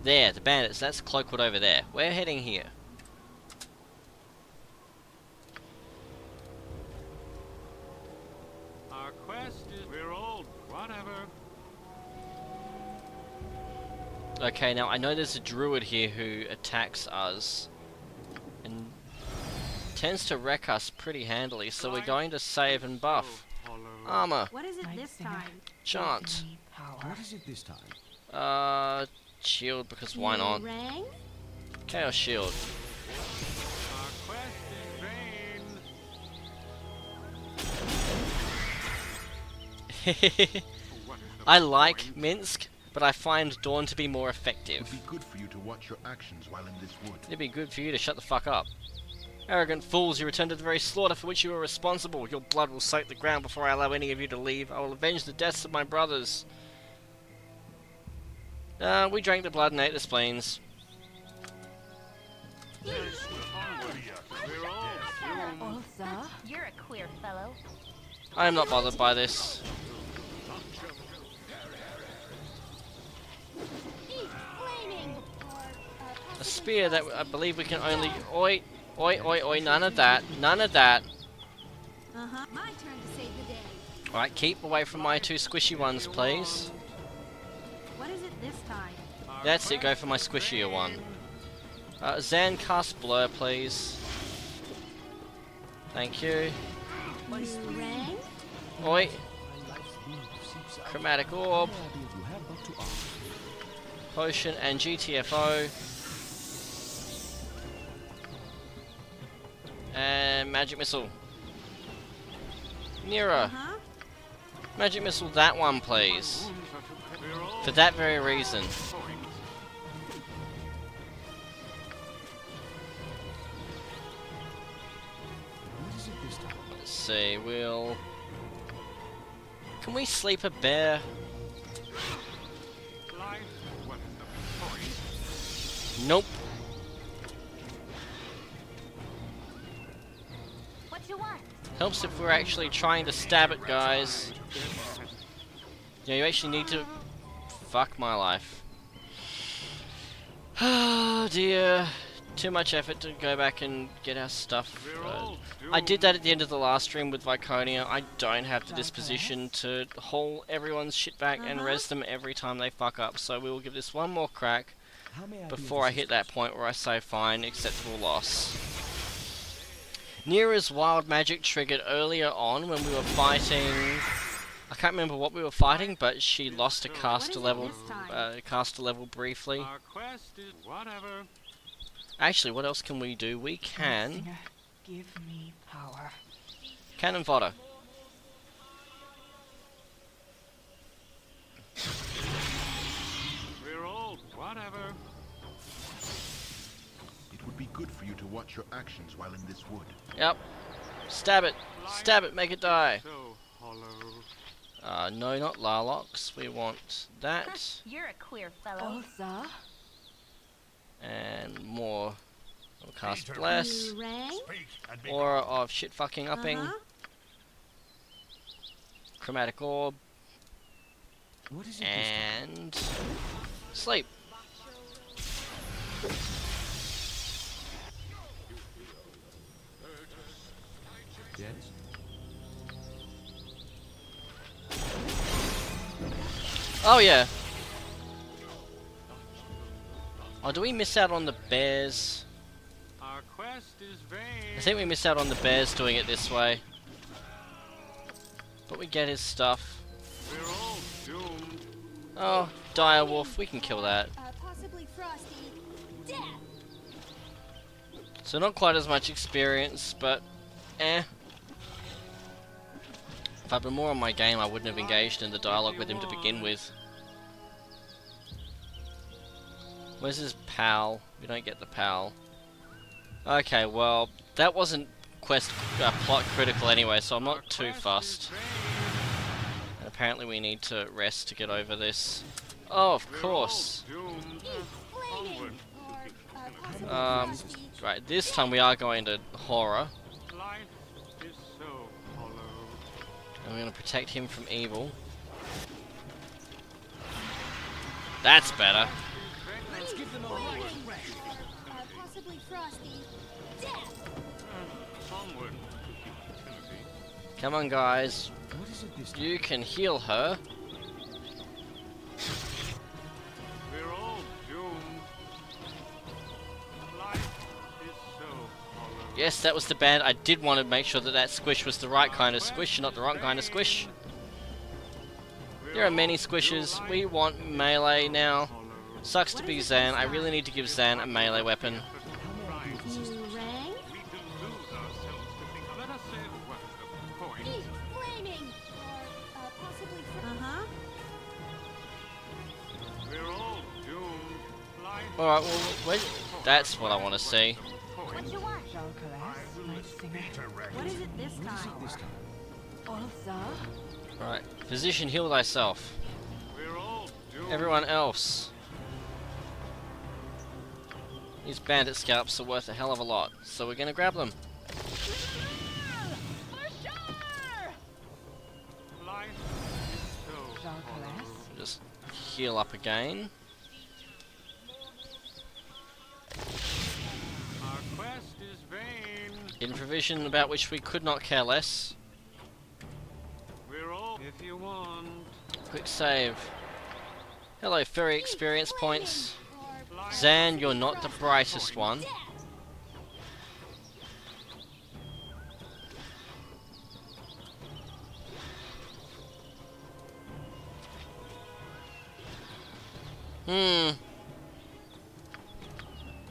There, the bandits, that's Cloakwood over there. We're heading here. Our quest is we're old, whatever. Okay, now I know there's a druid here who attacks us. And tends to wreck us pretty handily, so we're going to save and buff. Armor. What is it this time? Chant. What is it this time? Shield, because why not? Rang? Chaos shield. Our quest is vain. What is the I like point? Minsk, but I find Dawn to be more It effective. would be good for you to watch your actions while in this wood. It'd be good for you to shut the fuck up. Arrogant fools, you return to the very slaughter for which you were responsible. Your blood will soak the ground before I allow any of you to leave. I will avenge the deaths of my brothers. We drank the blood and ate the spleens. We're old, doomed. Ultha? You're a queer fellow. I am not bothered by this. A spear that I believe we can only... Oi, oi, oi, oi, none of that. None of that. Uh-huh. My turn to save the day. Alright, keep away from my two squishy ones, please. What is it this time? Our That's it, go quest for my is squishier vain. one. Zan, cast blur, please. Thank you. Rang? Oi. Chromatic orb, potion, and GTFO. And magic missile. Neera, Uh-huh. magic missile that one, please. Wounds are too- we're old. For that very reason. Point. What is it this time? Let's see, we'll... Can we sleep a bear? Life, what is the point? Nope. What you want? Helps if we're actually trying to stab it, guys. Yeah, you actually need to... Fuck my life. Oh dear. Too much effort to go back and get our stuff. We're old, I did doomed. that at the end of the last stream with Viconia. I don't have the disposition to haul everyone's shit back and res them every time they fuck up. So we will give this one more crack How may I be of before I hit that assistance? point where I say fine, acceptable loss. Neera's wild magic triggered earlier on when we were fighting... I can't remember what we were fighting, but she lost a caster level, briefly. Our quest is whatever. Actually, what else can we do? We can Singer, give me power. cannon fodder. We're old, whatever. It would be good for you to watch your actions while in this wood. Yep. Stab it. Stab it. Make it die. So hollow. No, not Larlox. We want that You're a queer fellow. Ultha? and more. We'll cast bless. Rang? Aura of shit fucking upping. Uh-huh. Chromatic orb What is it this time? and sleep. Yes? Oh yeah. Oh, do we miss out on the bears? Our quest is vain. I think we missed out on the bears doing it this way. But we get his stuff. We're all doomed. Oh, dire wolf, we can kill that. Possibly Frosty. Death! So not quite as much experience, but eh. If I'd been more on my game, I wouldn't have engaged in the dialogue with him to begin with. Where's his pal? We don't get the pal. Okay, well, that wasn't plot critical anyway, so I'm Our not too quest is fussed. vain. And apparently we need to rest to get over this. Oh, of course. Doomed. Flaming! Or, possibly Right, this time we are going to horror. Life is so hollow. And we're going to protect him from evil. That's better. Let's give them a right wreck. possibly frosty. Death! Onward, Timothy. Come on, guys. What is it this time? You can heal her. We're all doomed. Life is so hollow. Yes, that was the band. I did want to make sure that that squish was the right kind of squish, not the wrong kind of squish. There are many squishes. We want melee now. Sucks to be Zan. I really need to give Zan a melee weapon. You rang? We delude ourselves to think. Let us say, what is the point? Flaming! Or, possibly uh-huh. We're all doomed. Life Alright, well, wait. That's what I want to see. What you want? Jalcalas, night singer. What is it this time? This time. Alza? Right, physician, heal thyself. We're all doomed. Everyone else. These bandit scalps are worth a hell of a lot, so we're gonna grab them. Life is so hollow. Jalcalas? Just heal up again. Our quest is vain. In provision about which we could not care less. We're all. If you want. Quick save. Hello, furry experience points. Life Zan, you're not the brightest one.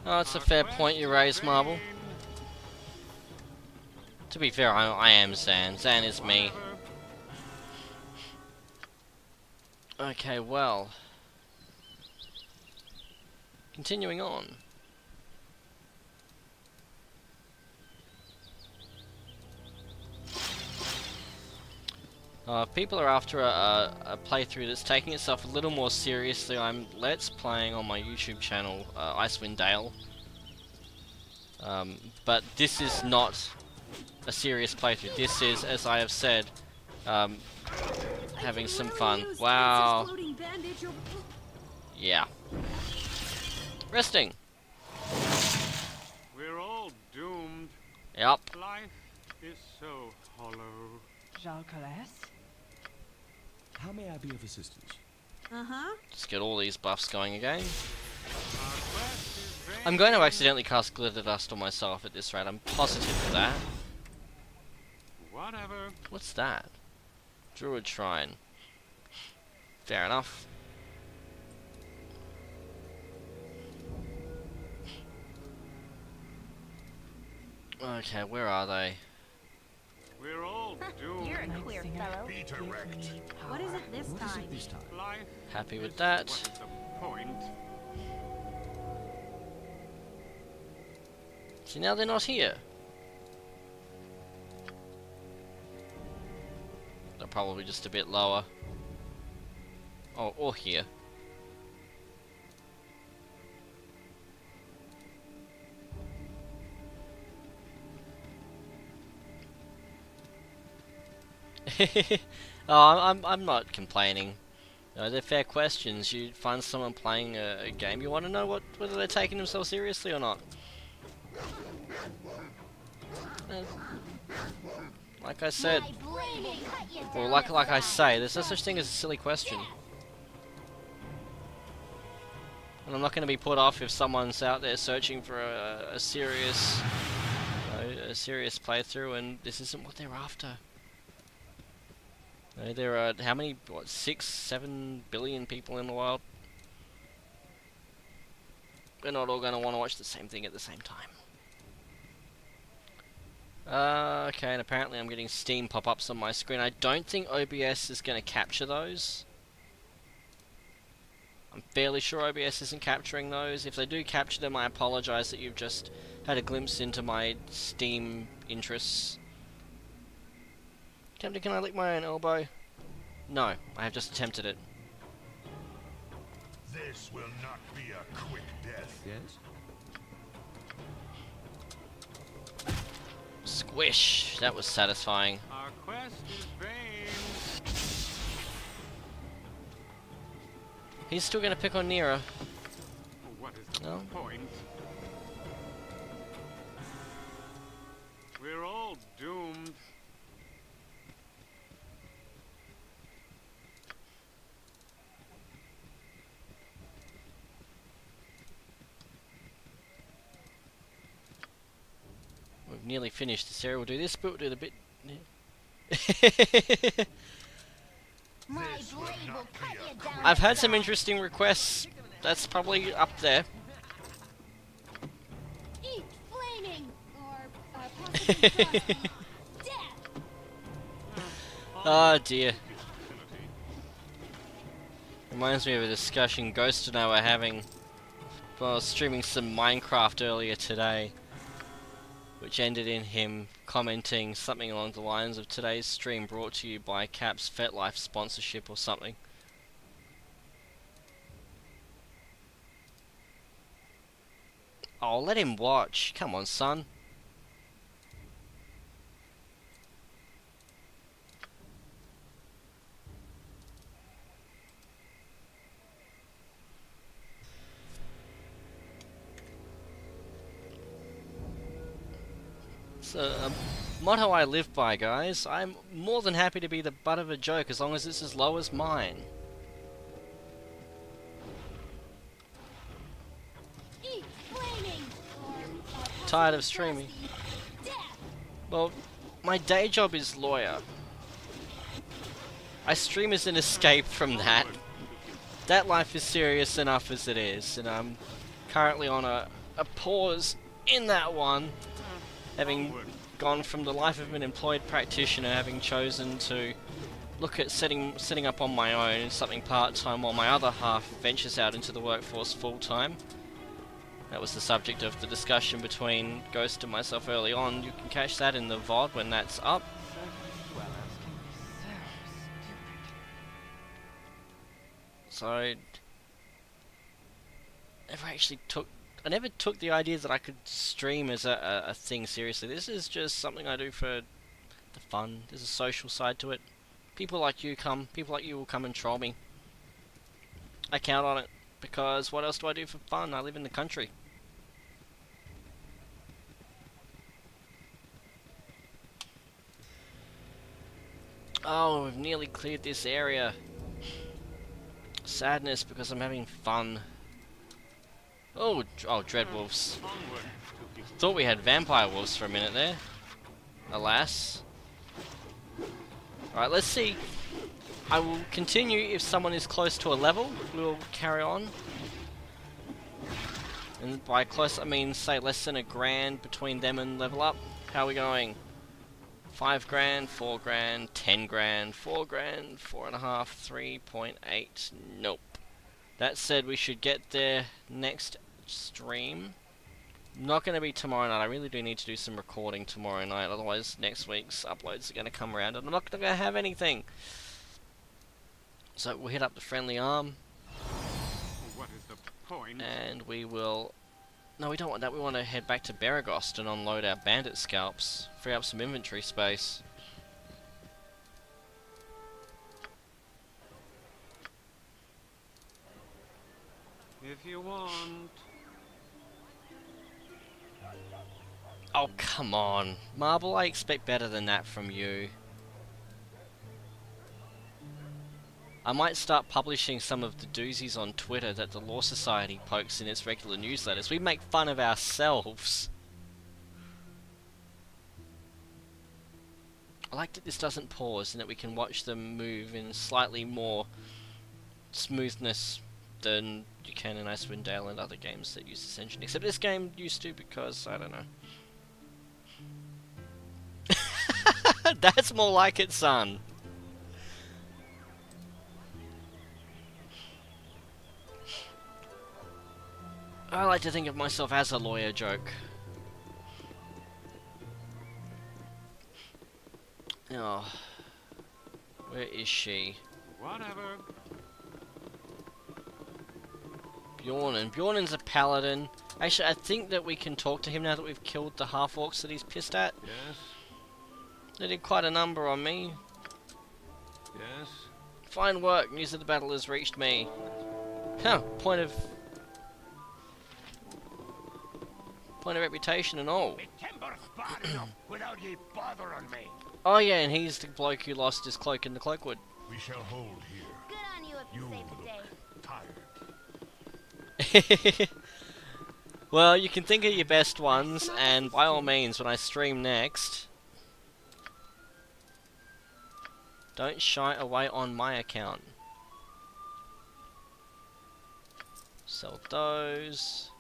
Oh, it's a fair point you raise, Marble. To be fair, I am Zan. Zan is me. Okay, well. Continuing on. If people are after a playthrough that's taking itself a little more seriously, I'm Let's Playing on my YouTube channel, Icewind Dale. But this is not a serious playthrough. This is, as I have said, having some fun. Wow. Yeah. Resting. We're all doomed. Yup. Life is so hollow. Jalcalas? How may I be of assistance? Uh-huh. Just get all these buffs going again. Our quest is vain. I'm going to accidentally cast Glitter Dust on myself at this rate. I'm positive of that. Whatever. What's that? Druid Shrine. Fair enough. Okay, where are they? We're all doomed. You're a Night queer singer, fellow. Be give direct. me What is power. it this What is time? it this time? Life Happy with is- that. What is the point? See, now they're not here. They're probably just a bit lower. Oh, or here. Oh, I'm not complaining. They're fair questions. You find someone playing a game, you want to know whether they're taking themselves seriously or not. Like I said, My blade will cut you or down like to I size. say, there's no such thing as a silly question. And I'm not going to be put off if someone's out there searching for a serious, a serious playthrough, and this isn't what they're after. There are how many? What, 6, 7 billion people in the world? We're not all going to want to watch the same thing at the same time. Okay, and apparently I'm getting Steam pop-ups on my screen. I don't think OBS is going to capture those. I'm fairly sure OBS isn't capturing those. If they do capture them, I apologize that you've just had a glimpse into my Steam interests. Captain, can I lick my own elbow? No, I have just attempted it. This will not be a quick death. Yes? Squish! That was satisfying. Our quest is vain. He's still gonna pick on Neera. What is the No? point? We're all doomed. We've nearly finished this area. We'll do this bit, we'll do the bit... My blade will cut you down. I've had some interesting requests. That's probably up there. Eat flaming! Or, possibly frosty. Death! Oh dear. Reminds me of a discussion Ghost and I were having while I was streaming some Minecraft earlier today, which ended in him commenting something along the lines of today's stream brought to you by Cap's FetLife sponsorship or something. Oh, let him watch. Come on, son. It's a motto I live by, guys. I'm more than happy to be the butt of a joke as long as it's as low as mine. Eat flaming! Or, Tired of possibly streaming. frosty. Death! Well, my day job is lawyer. I stream as an escape from that. That life is serious enough as it is, and I'm currently on a pause in that one, having gone from the life of an employed practitioner, having chosen to look at setting up on my own something part-time while my other half ventures out into the workforce full-time. That was the subject of the discussion between Ghost and myself early on. You can catch that in the VOD when that's up. So I never took the idea that I could stream as a thing seriously. This is just something I do for the fun. There's a social side to it. People like you will come and troll me. I count on it, because what else do I do for fun? I live in the country. Oh, we've nearly cleared this area. Sadness because I'm having fun. Oh, dreadwolves. Thought we had vampire wolves for a minute there. Alas. Alright, let's see. I will continue if someone is close to a level. We'll carry on. And by close, I mean, say, less than $1,000 between them and level up. How are we going? 5 grand, 4 grand, 10 grand, 4 grand, 4.5, 3.8. Nope. That said, we should get there next stream. Not going to be tomorrow night. I really do need to do some recording tomorrow night. Otherwise, next week's uploads are going to come around and I'm not going to have anything. So we'll hit up the friendly arm. What is the point? And we will... No, we don't want that. We want to head back to Baragost and unload our bandit scalps. Free up some inventory space. If you want. Oh, come on. Marble, I expect better than that from you. I might start publishing some of the doozies on Twitter that the Law Society pokes in its regular newsletters. We make fun of ourselves. I like that this doesn't pause and that we can watch them move in slightly more smoothness than you can in Icewind Dale and other games that use this engine. Except this game used to, because, I don't know. That's more like it, son. I like to think of myself as a lawyer joke. Oh. Where is she? Whatever. Bjornen. Bjornen's a paladin. Actually, I think that we can talk to him now that we've killed the half-orcs that he's pissed at. Yes? They did quite a number on me. Yes? Fine work. News of the battle has reached me. Huh, point of reputation and all. Without ye bothering me. Oh yeah, and he's the bloke who lost his cloak in the cloakwood. We shall hold here. Good on you if you You saved the look day. tired. Well, you can think of your best ones, and by all means, when I stream next, don't shy away on my account. Sell those.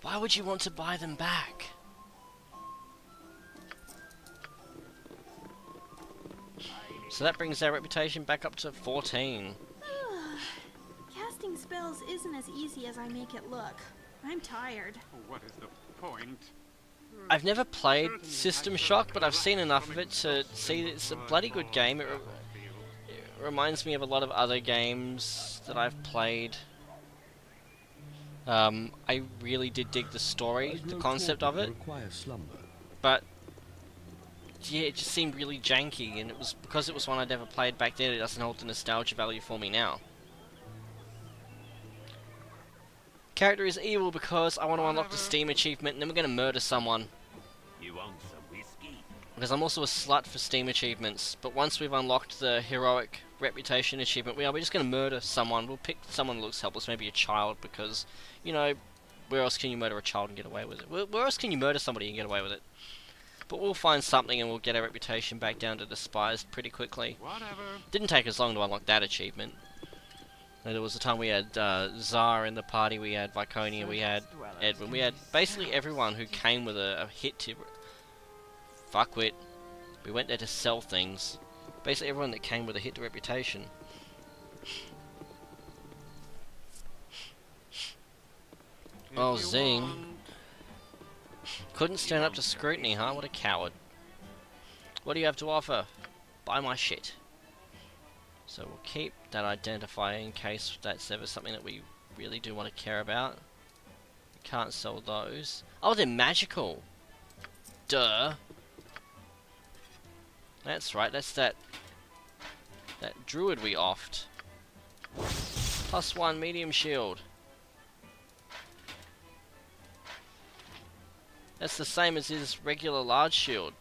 Why would you want to buy them back? So that brings our reputation back up to 14. Casting spells isn't as easy as I make it look. I'm tired. What is the point? I've never played System Shock, but I've seen enough of it to see that it's a bloody good game. It reminds me of a lot of other games that I've played. I really did dig the story, the concept of it, but yeah, it just seemed really janky, and it was because it was one I'd never played back then. It doesn't hold the nostalgia value for me now. Character is evil because I want to unlock the Steam achievement, and then we're going to murder someone. You want some whiskey? Because I'm also a slut for Steam achievements, but once we've unlocked the heroic reputation achievement, we're just going to murder someone. We'll pick someone that looks helpless, maybe a child, because, you know, where else can you murder a child and get away with it? Where else can you murder somebody and get away with it? But we'll find something and we'll get our reputation back down to despised pretty quickly. Whatever. Didn't take us long to unlock that achievement. There was a time we had Tsar in the party, we had Viconia, we had Edwin, we had basically everyone who came with a hit to... Fuckwit. We went there to sell things. Basically everyone that came with a hit to reputation. Oh, Zing. Couldn't stand up to scrutiny, huh? What a coward. What do you have to offer? Buy my shit. So we'll keep that identifier in case that's ever something that we really do want to care about. We can't sell those. Oh, they're magical! Duh! That's right, that's that druid we offed. +1 medium shield. That's the same as his regular large shield,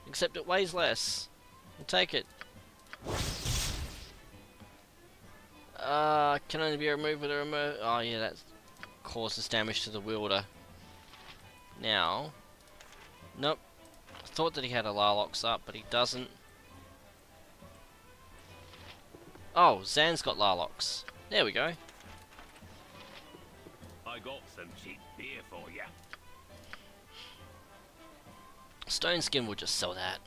except it weighs less. We'll take it. Can only be removed with a remote. Oh yeah, that causes damage to the wielder. Now, nope. I thought that he had a Larlox up, but he doesn't. Oh, Zan's got Larlox. There we go. I got some cheap beer for ya. Stone Skin will just sell that.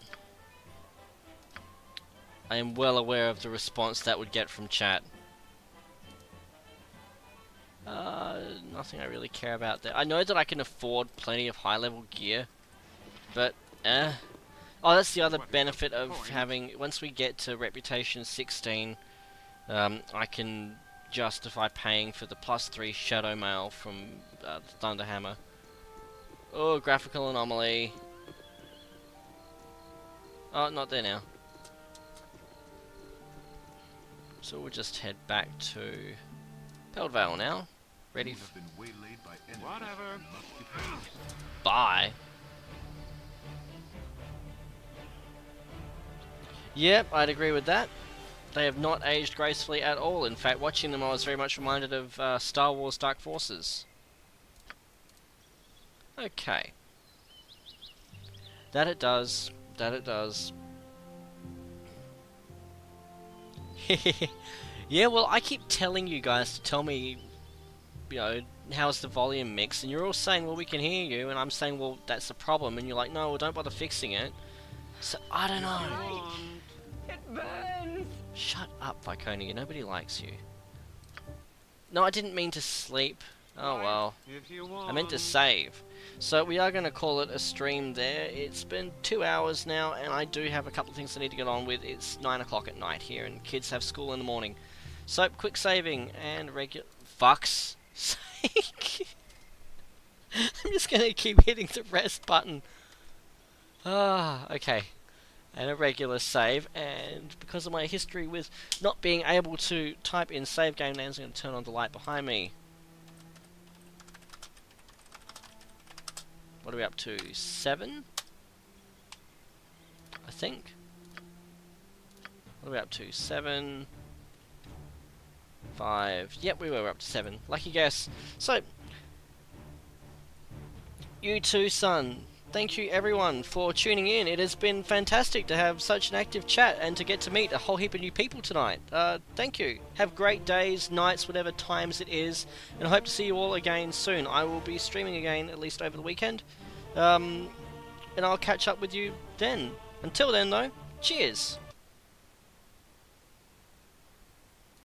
I am well aware of the response that would get from chat. Nothing I really care about there. I know that I can afford plenty of high-level gear, but Oh, that's the other benefit of having... Once we get to Reputation 16, I can justify paying for the +3 Shadow Mail from the Thunderhammer. Oh, graphical anomaly. Oh, not there now. So we'll just head back to Peldvale now. Ready for... Whatever. Bye. Yep, I'd agree with that. They have not aged gracefully at all. In fact, watching them I was very much reminded of Star Wars Dark Forces. Okay. That it does. That it does. Yeah, well, I keep telling you guys to tell me, you know, how's the volume mix, and you're all saying, well, we can hear you, and I'm saying, well, that's the problem, and you're like, no, well, don't bother fixing it. So, I don't know. It burns! Shut up, Viconia, nobody likes you. No, I didn't mean to sleep. Oh well. If you want. I meant to save. So we are going to call it a stream there. It's been 2 hours now, and I do have a couple of things I need to get on with. It's 9 o'clock at night here, and kids have school in the morning. So, quick saving, and regular... Fuck's sake! I'm just going to keep hitting the rest button. Ah, okay. And a regular save, and because of my history with not being able to type in save game names, I'm going to turn on the light behind me. What are we up to? 7? I think. What are we up to? 7. 5. Yep, we were up to 7. Lucky guess. So, you too, son. Thank you, everyone, for tuning in. It has been fantastic to have such an active chat and to get to meet a whole heap of new people tonight. Thank you. Have great days, nights, whatever times it is, and I hope to see you all again soon. I will be streaming again, at least over the weekend, and I'll catch up with you then. Until then, though, cheers!